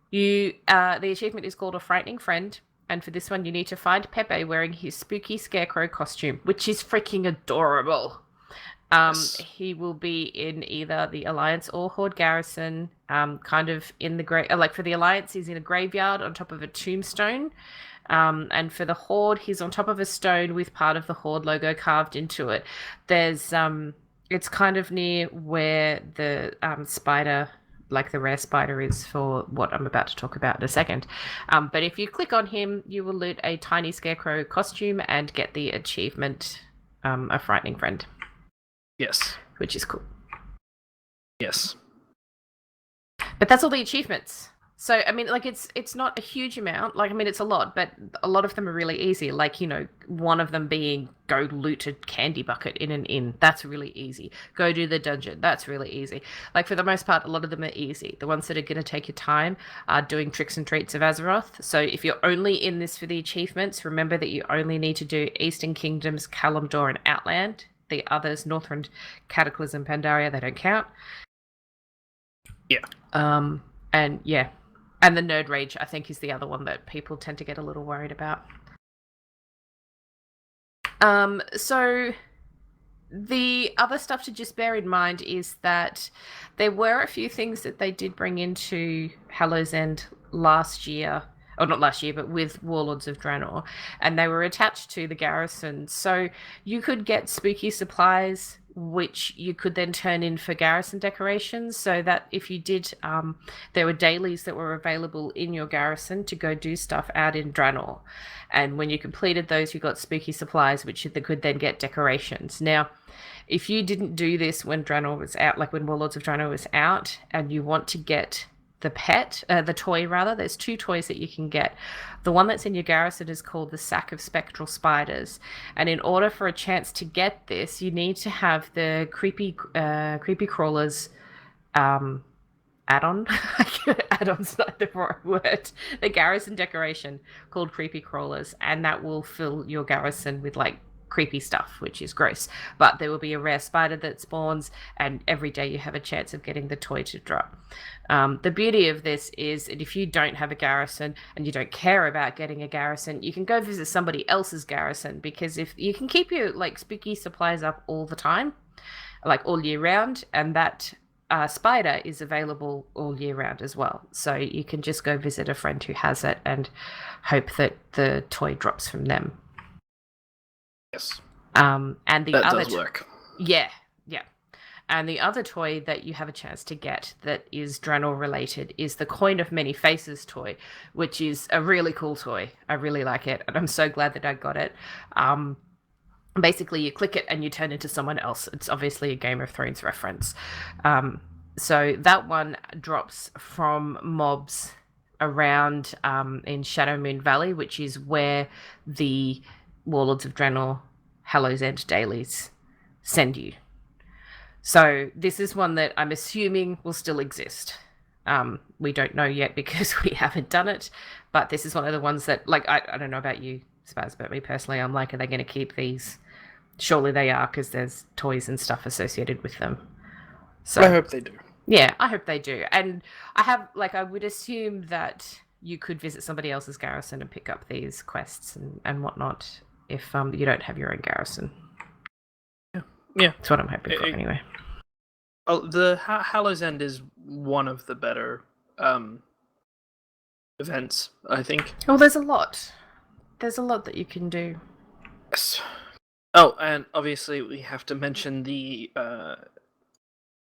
the achievement is called A Frightening Friend, and for this one, you need to find Pepe wearing his spooky scarecrow costume, which is freaking adorable. He will be in either the Alliance or Horde garrison, kind of in the for the Alliance, he's in a graveyard on top of a tombstone. And for the Horde, he's on top of a stone with part of the Horde logo carved into it. There's, it's kind of near where the spider, like the rare spider, is for what I'm about to talk about in a second. But if you click on him, you will loot a tiny scarecrow costume and get the achievement, A Frightening Friend. Yes. Which is cool. Yes. But that's all the achievements. So, I mean, it's not a huge amount. It's a lot, but a lot of them are really easy. One of them being go loot a candy bucket in an inn. That's really easy. Go do the dungeon. That's really easy. For the most part, a lot of them are easy. The ones that are going to take your time are doing tricks and treats of Azeroth. So if you're only in this for the achievements, remember that you only need to do Eastern Kingdoms, Kalimdor, and Outland. The others, Northrend, Cataclysm, Pandaria, they don't count. Yeah. And yeah. And the Nerd Rage, I think, is the other one that people tend to get a little worried about. So the other stuff to just bear in mind is that there were a few things that they did bring into Hallow's End last year, or not last year, but with Warlords of Draenor, and they were attached to the garrison. So you could get spooky supplies, which you could then turn in for garrison decorations, so that if you did, there were dailies that were available in your garrison to go do stuff out in Draenor. And when you completed those, you got spooky supplies, which you could then get decorations. Now, if you didn't do this when Draenor was out, like when Warlords of Draenor was out, and you want to get the toy rather. There's 2 toys that you can get. The one that's in your garrison is called the Sack of Spectral Spiders, and in order for a chance to get this, you need to have the creepy crawlers add-on. Add-on's not the right word. The garrison decoration called creepy crawlers, and that will fill your garrison with like creepy stuff, which is gross. But there will be a rare spider that spawns, and every day you have a chance of getting the toy to drop. The beauty of this is that if you don't have a garrison and you don't care about getting a garrison, you can go visit somebody else's garrison, because if you can keep your like spooky supplies up all the time, like all year round, and that spider is available all year round as well. So you can just go visit a friend who has it and hope that the toy drops from them. Yes. And the that other does work. Yeah. And the other toy that you have a chance to get that is Draenor related is the Coin of Many Faces toy, which is a really cool toy. I really like it, and I'm so glad that I got it. Basically, you click it and you turn into someone else. It's obviously a Game of Thrones reference. So that one drops from mobs around in Shadowmoon Valley, which is where the Warlords of Draenor Hallow's End dailies send you. So this is one that I'm assuming will still exist. We don't know yet because we haven't done it, but this is one of the ones that, like, I don't know about you, Spaz, but me personally, I'm like, are they going to keep these? Surely they are, because there's toys and stuff associated with them. So I hope they do. Yeah, I hope they do. And I would assume that you could visit somebody else's garrison and pick up these quests and whatnot if you don't have your own garrison. Yeah. That's what I'm hoping for anyway. Oh, the Hallow's End is one of the better events, I think. Oh, there's a lot. There's a lot that you can do. Yes. Oh, and obviously we have to mention the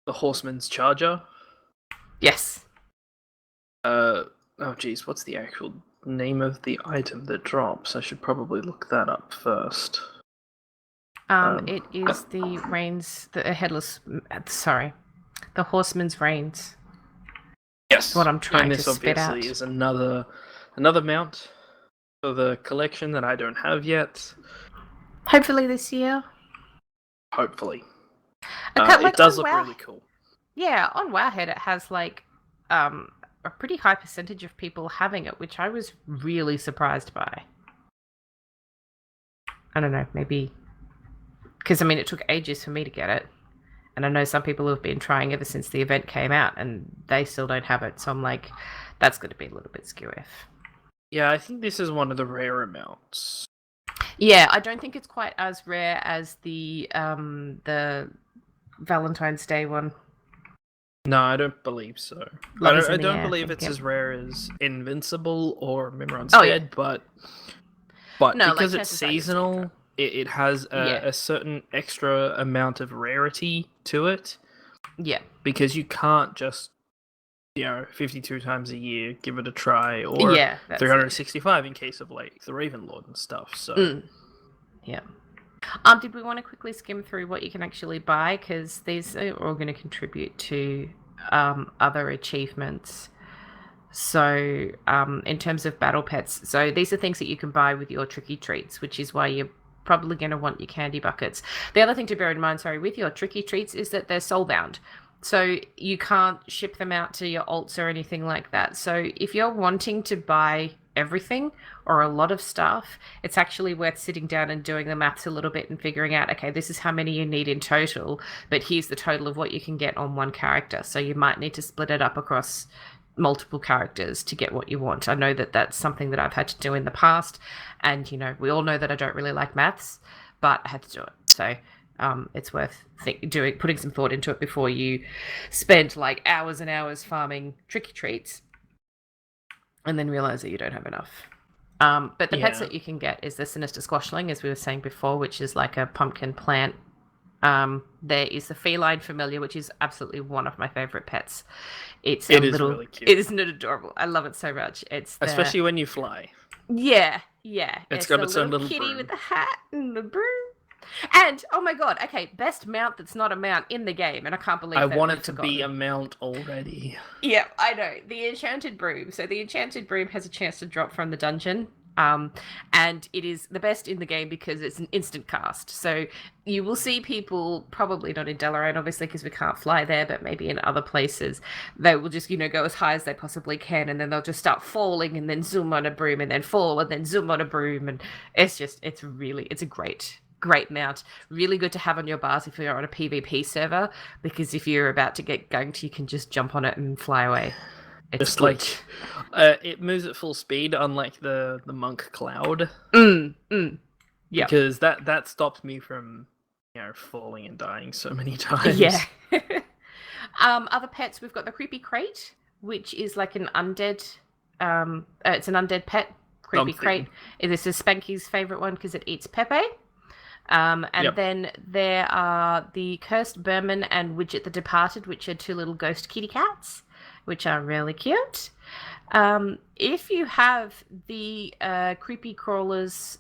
Horseman's Charger. Yes. Oh, geez, what's the actual name of the item that drops? I should probably look that up first. It is the reins, the Horseman's Reins. Yes. That's what I'm trying to this spit out. obviously is another mount for the collection that I don't have yet. Hopefully this year. Hopefully. Okay, it does look really cool. Yeah, on Wowhead it has like a pretty high percentage of people having it, which I was really surprised by. I don't know, maybe because it took ages for me to get it, and I know some people have been trying ever since the event came out, and they still don't have it. So I'm like, that's going to be a little bit skew-if. Yeah, I think this is one of the rarer mounts. Yeah, I don't think it's quite as rare as the Valentine's Day one. No, I don't believe so. I don't believe it's as rare as Invincible or Mimron's Dead, but no, because it's seasonal, it has a certain extra amount of rarity to it. Yeah. Because you can't just, 52 times a year give it a try, or 365 in case of like the Ravenlord and stuff. So yeah. Did we want to quickly skim through what you can actually buy, because these are all going to contribute to other achievements. So in terms of battle pets, so these are things that you can buy with your tricky treats, which is why you're probably going to want your candy buckets. The other thing to bear in mind, with your tricky treats is that they're soulbound. So you can't ship them out to your alts or anything like that. So if you're wanting to buy everything or a lot of stuff, it's actually worth sitting down and doing the maths a little bit and figuring out, okay, this is how many you need in total, but here's the total of what you can get on one character. So you might need to split it up across multiple characters to get what you want. I know that that's something that I've had to do in the past, and we all know that I don't really like maths, but I had to do it. So it's worth putting some thought into it before you spend like hours and hours farming tricky treats and then realize that you don't have enough. But the pets that you can get is the Sinister Squashling, as we were saying before, which is like a pumpkin plant. There is the Feline Familiar, which is absolutely one of my favorite pets. It is really cute. Isn't it adorable? I love it so much. Especially when you fly. Yeah. It's got its own little kitty broom. with the hat and the broom. And oh my god, okay, best mount that's not a mount in the game, and I can't believe I that want we've it to forgotten. be a mount already. Yeah, I know. The Enchanted Broom. So the Enchanted Broom has a chance to drop from the dungeon. And it is the best in the game because it's an instant cast. So you will see people, probably not in Dalaran, obviously, because we can't fly there, but maybe in other places, they will just, go as high as they possibly can, and then they'll just start falling and then zoom on a broom and then fall and then zoom on a broom. And it's a great mount. Really good to have on your bars if you're on a PvP server, because if you're about to get ganked, you can just jump on it and fly away. It's Just good. it moves at full speed, unlike the monk cloud. Yeah. Because that stops me from falling and dying so many times. Yeah. Other pets, we've got the creepy crate, which is like an undead. It's an undead pet. Creepy crate. This is Spanky's favorite one because it eats Pepe. And then there are the Cursed Berman and Widget the Departed, which are two little ghost kitty cats, which are really cute. If you have the Creepy Crawlers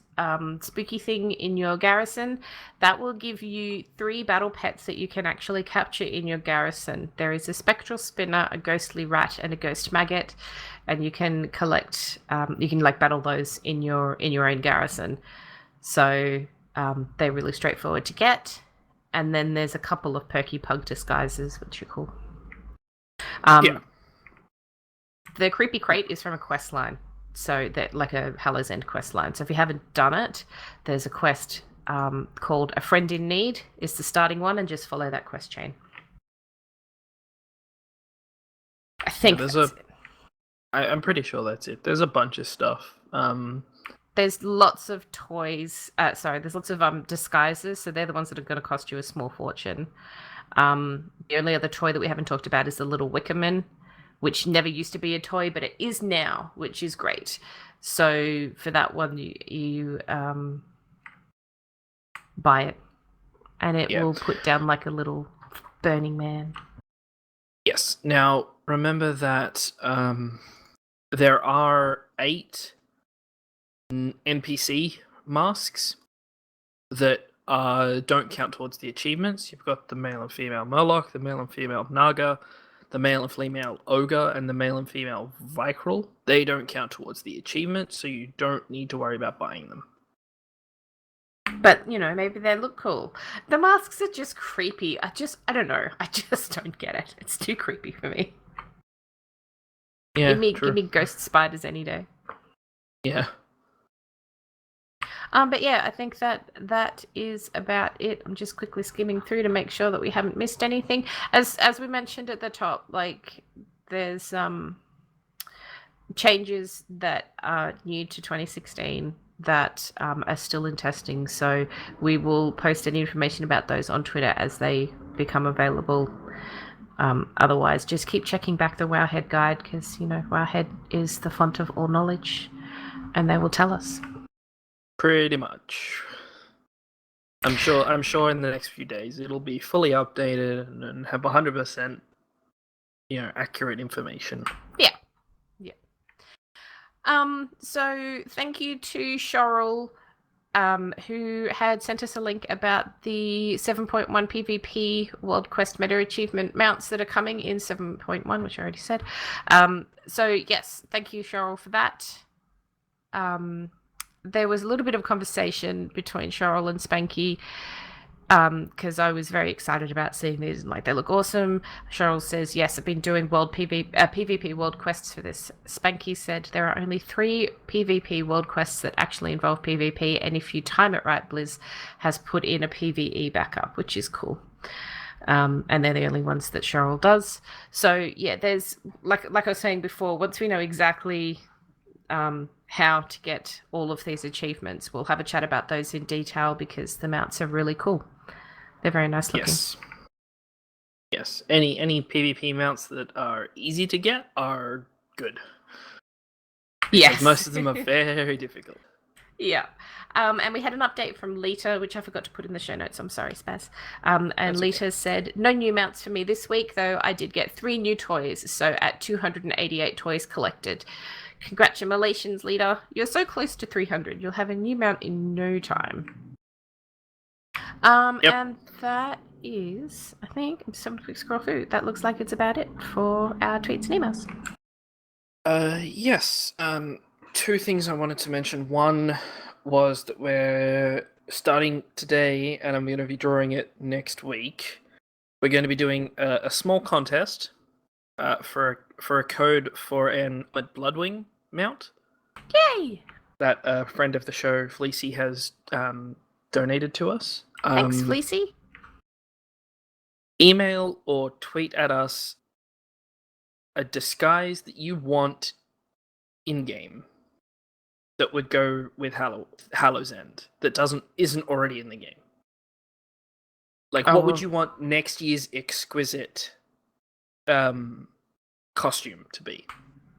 spooky thing in your garrison, that will give you 3 battle pets that you can actually capture in your garrison. There is a Spectral Spinner, a Ghostly Rat, and a Ghost Maggot, and you can collect, battle those in your own garrison. So they're really straightforward to get. And then there's a couple of Perky Pug disguises, which are cool. The Creepy Crate is from a quest line. So that like a Hallow's End quest line. So if you haven't done it, there's a quest called A Friend in Need is the starting one, and just follow that quest chain. I think I'm pretty sure that's it. There's a bunch of stuff. There's lots of toys. There's lots of disguises. So they're the ones that are going to cost you a small fortune. The only other toy that we haven't talked about is the Little Wickerman, which never used to be a toy, but it is now, which is great. So for that one, you buy it, and it will put down like a little Burning Man. Yes. Now, remember that there are 8 NPC masks that don't count towards the achievements. You've got the male and female Murloc, the male and female Naga, the male and female Ogre, and the male and female Vicryl. They don't count towards the achievement, so you don't need to worry about buying them. But, maybe they look cool. The masks are just creepy. I don't know. I just don't get it. It's too creepy for me. Yeah, give me ghost spiders any day. Yeah. But yeah, I think that is about it. I'm just quickly skimming through to make sure that we haven't missed anything. As we mentioned at the top, like there's changes that are new to 2016 that are still in testing. So we will post any information about those on Twitter as they become available. Otherwise, just keep checking back the Wowhead guide, because Wowhead is the font of all knowledge, and they will tell us. Pretty much. I'm sure in the next few days it'll be fully updated and have 100% accurate information. Yeah. So thank you to Cheryl, who had sent us a link about the 7.1 PvP World Quest Meta Achievement mounts that are coming in 7.1, which I already said. So yes, thank you, Cheryl, for that. There was a little bit of conversation between Cheryl and Spanky, because I was very excited about seeing these, and they look awesome. Cheryl says, yes, I've been doing PvP World Quests for this. Spanky said there are only 3 PvP World Quests that actually involve PvP, and if you time it right, Blizz has put in a PvE backup, which is cool. And they're the only ones that Cheryl does. So yeah, there's like I was saying before, once we know exactly how to get all of these achievements, we'll have a chat about those in detail, because the mounts are really cool. They're very nice looking. Yes. Any PvP mounts that are easy to get are good. Yes. Most of them are very difficult. Yeah. And we had an update from Lita, which I forgot to put in the show notes. I'm sorry, Spaz. And Lita said, no new mounts for me this week, though I did get 3 new toys. So at 288 toys collected. Congratulations, Lita. You're so close to 300. You'll have a new mount in no time. Yep. And that is, I think, I'm just having a quick scroll through. That looks like it's about it for our tweets and emails. Yes. Two things I wanted to mention. One was that we're starting today, and I'm going to be drawing it next week. We're going to be doing a small contest for a code for an Bloodwing mount Yay! that a friend of the show, Fleecy, has donated to us. Thanks, Fleecy. Email or tweet at us a disguise that you want in-game that would go with Hallow's End that isn't already in the game. Like, what would you want next year's exquisite costume to be?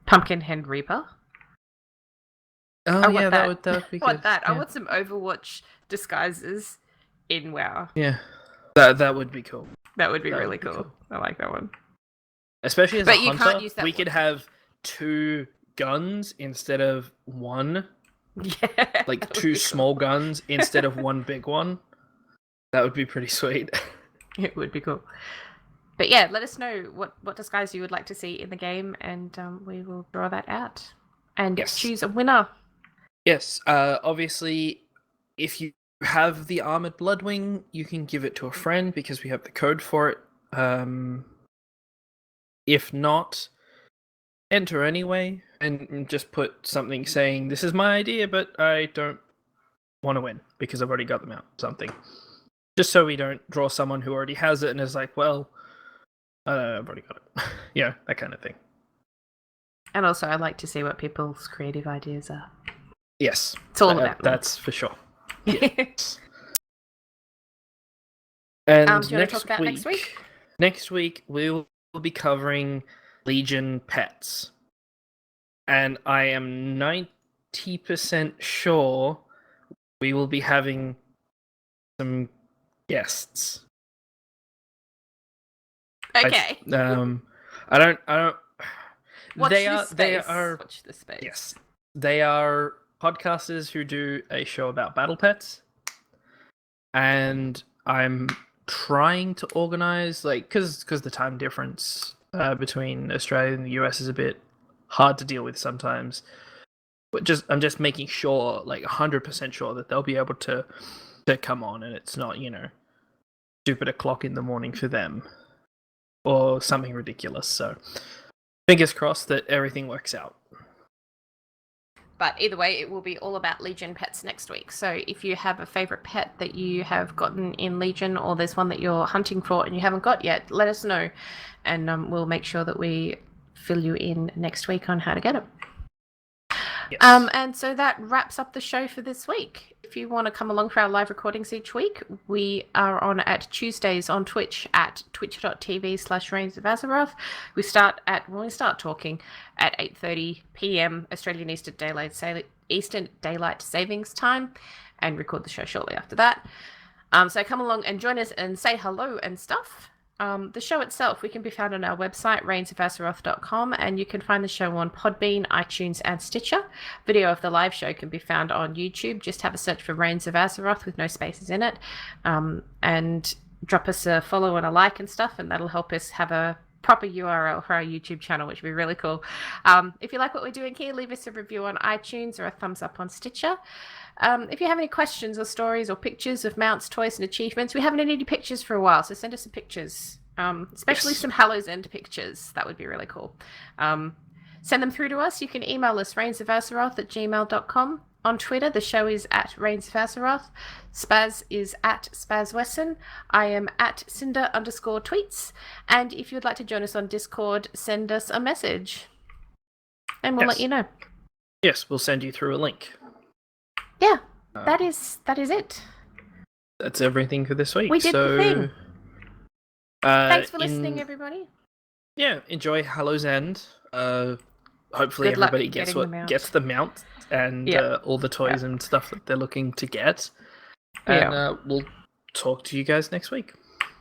Pumpkinhead Reaper. Oh yeah, that would be good. I want that. Yeah. I want some Overwatch disguises in WoW. Yeah, that would be cool. That would be really cool. I like that one. Especially as But a you hunter, can't use that we one. could have 2 guns instead of 1. Yeah. Like 2 small guns instead of 1 big one. That would be pretty sweet. It would be cool. But yeah, let us know what disguise you would like to see in the game, and we will draw that out and choose a winner. Yes. Obviously, if you have the Armored Bloodwing, you can give it to a friend because we have the code for it. If not, enter anyway and just put something saying, "This is my idea, but I don't want to win because I've already got them out." Something. Just so we don't draw someone who already has it and is like, well, I've already got it. Yeah, that kind of thing. And also, I like to see what people's creative ideas are. Yes. It's all about me. That's for sure. Yes. And do you want to talk about next week? Next week, we'll be covering Legion pets. And I am 90% sure we will be having some guests. Okay. I don't. Watch They this are. Watch this space. Yes, they are podcasters who do a show about battle pets, and I'm trying to organize, like, because the time difference between Australia and the US is a bit hard to deal with sometimes. But I'm just making sure, like 100% sure, that they'll be able to come on, and it's not stupid o'clock in the morning for them or something ridiculous. So fingers crossed that everything works out. But either way, it will be all about Legion pets next week. So if you have a favorite pet that you have gotten in Legion, or there's one that you're hunting for and you haven't got yet, let us know, and we'll make sure that we fill you in next week on how to get them. Yes. And so that wraps up the show for this week. If you want to come along for our live recordings each week, we are on at Tuesdays on Twitch at twitch.tv/Reins of Azeroth. We start talking at 8:30 p.m. Australian Eastern Daylight Savings Time, and record the show shortly after that. So come along and join us and say hello and stuff. The show itself, we can be found on our website, reignsofAzeroth.com, and you can find the show on Podbean, iTunes, and Stitcher. Video of the live show can be found on YouTube. Just have a search for Reins of Azeroth with no spaces in it, and drop us a follow and a like and stuff, and that'll help us have a proper URL for our YouTube channel, which would be really cool. If you like what we're doing here, leave us a review on iTunes or a thumbs up on Stitcher. If you have any questions or stories or pictures of mounts, toys, and achievements, we haven't had any pictures for a while, so send us some pictures, especially some Hallow's End pictures. That would be really cool. Send them through to us. You can email us, reignsofazeroth@gmail.com. On Twitter, the show is at Reins of Azeroth. Spaz is at SpazWesson. I am at Cinder_tweets. And if you'd like to join us on Discord, send us a message, and we'll let you know. Yes, we'll send you through a link. Yeah, that is it. That's everything for this week. We did the thing. Thanks for listening, everybody. Yeah, enjoy Hallow's End. Hopefully Good luck everybody getting gets the mount and all the toys and stuff that they're looking to get. And we'll talk to you guys next week.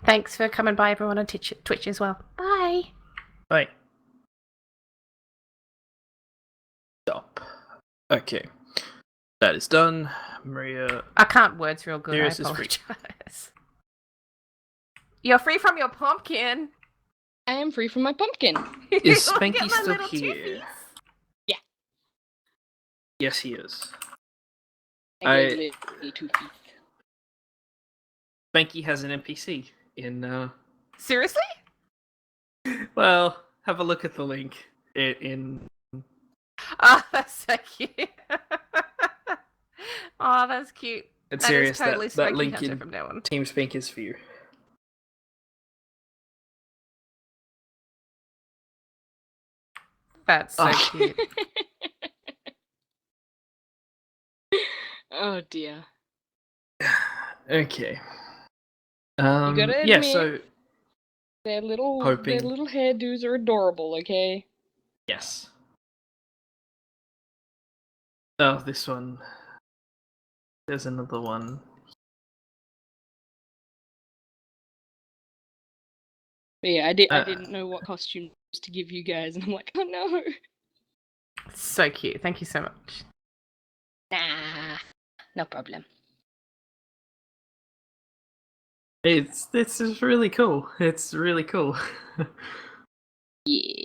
Thanks for coming by, everyone, on Twitch as well. Bye. Bye. Stop. Okay. That is done. Maria. I can't words real good. Sirius I is free. apologize. You're free from your pumpkin. I am free from my pumpkin. Is Look at Spanky my still little here? toofies. Yes, he is. I gave Lily 2 feet. Spanky has an NPC in. Seriously? Well, have a look at the link in. Oh, that's so cute. Oh, that's cute. It's That serious. is totally that Spanky link Hunter in from now on. Team Spank is for you. That's so Oh. cute. Oh dear. Okay. You gotta admit, yeah. So their hoping. little hairdos are adorable. Okay. Yes. Oh, this one. There's another one. But yeah, I didn't know what costumes to give you guys, and I'm like, oh no. So cute. Thank you so much. Nah, no problem. It's really cool. It's really cool. Yeah.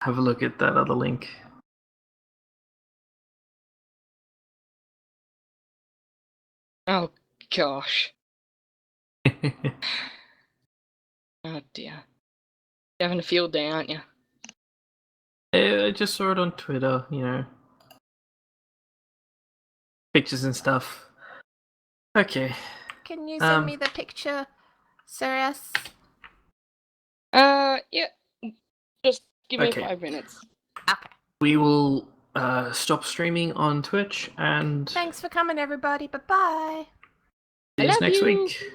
Have a look at that other link. Oh gosh. Oh dear. You're having a field day, aren't you? I just saw it on Twitter. You know, pictures and stuff. Okay. Can you send me the picture, Sirius? Yeah. Just give me Okay. 5 minutes. Okay. We will stop streaming on Twitch and Thanks for coming, everybody. Bye-bye. I see you love next you. week.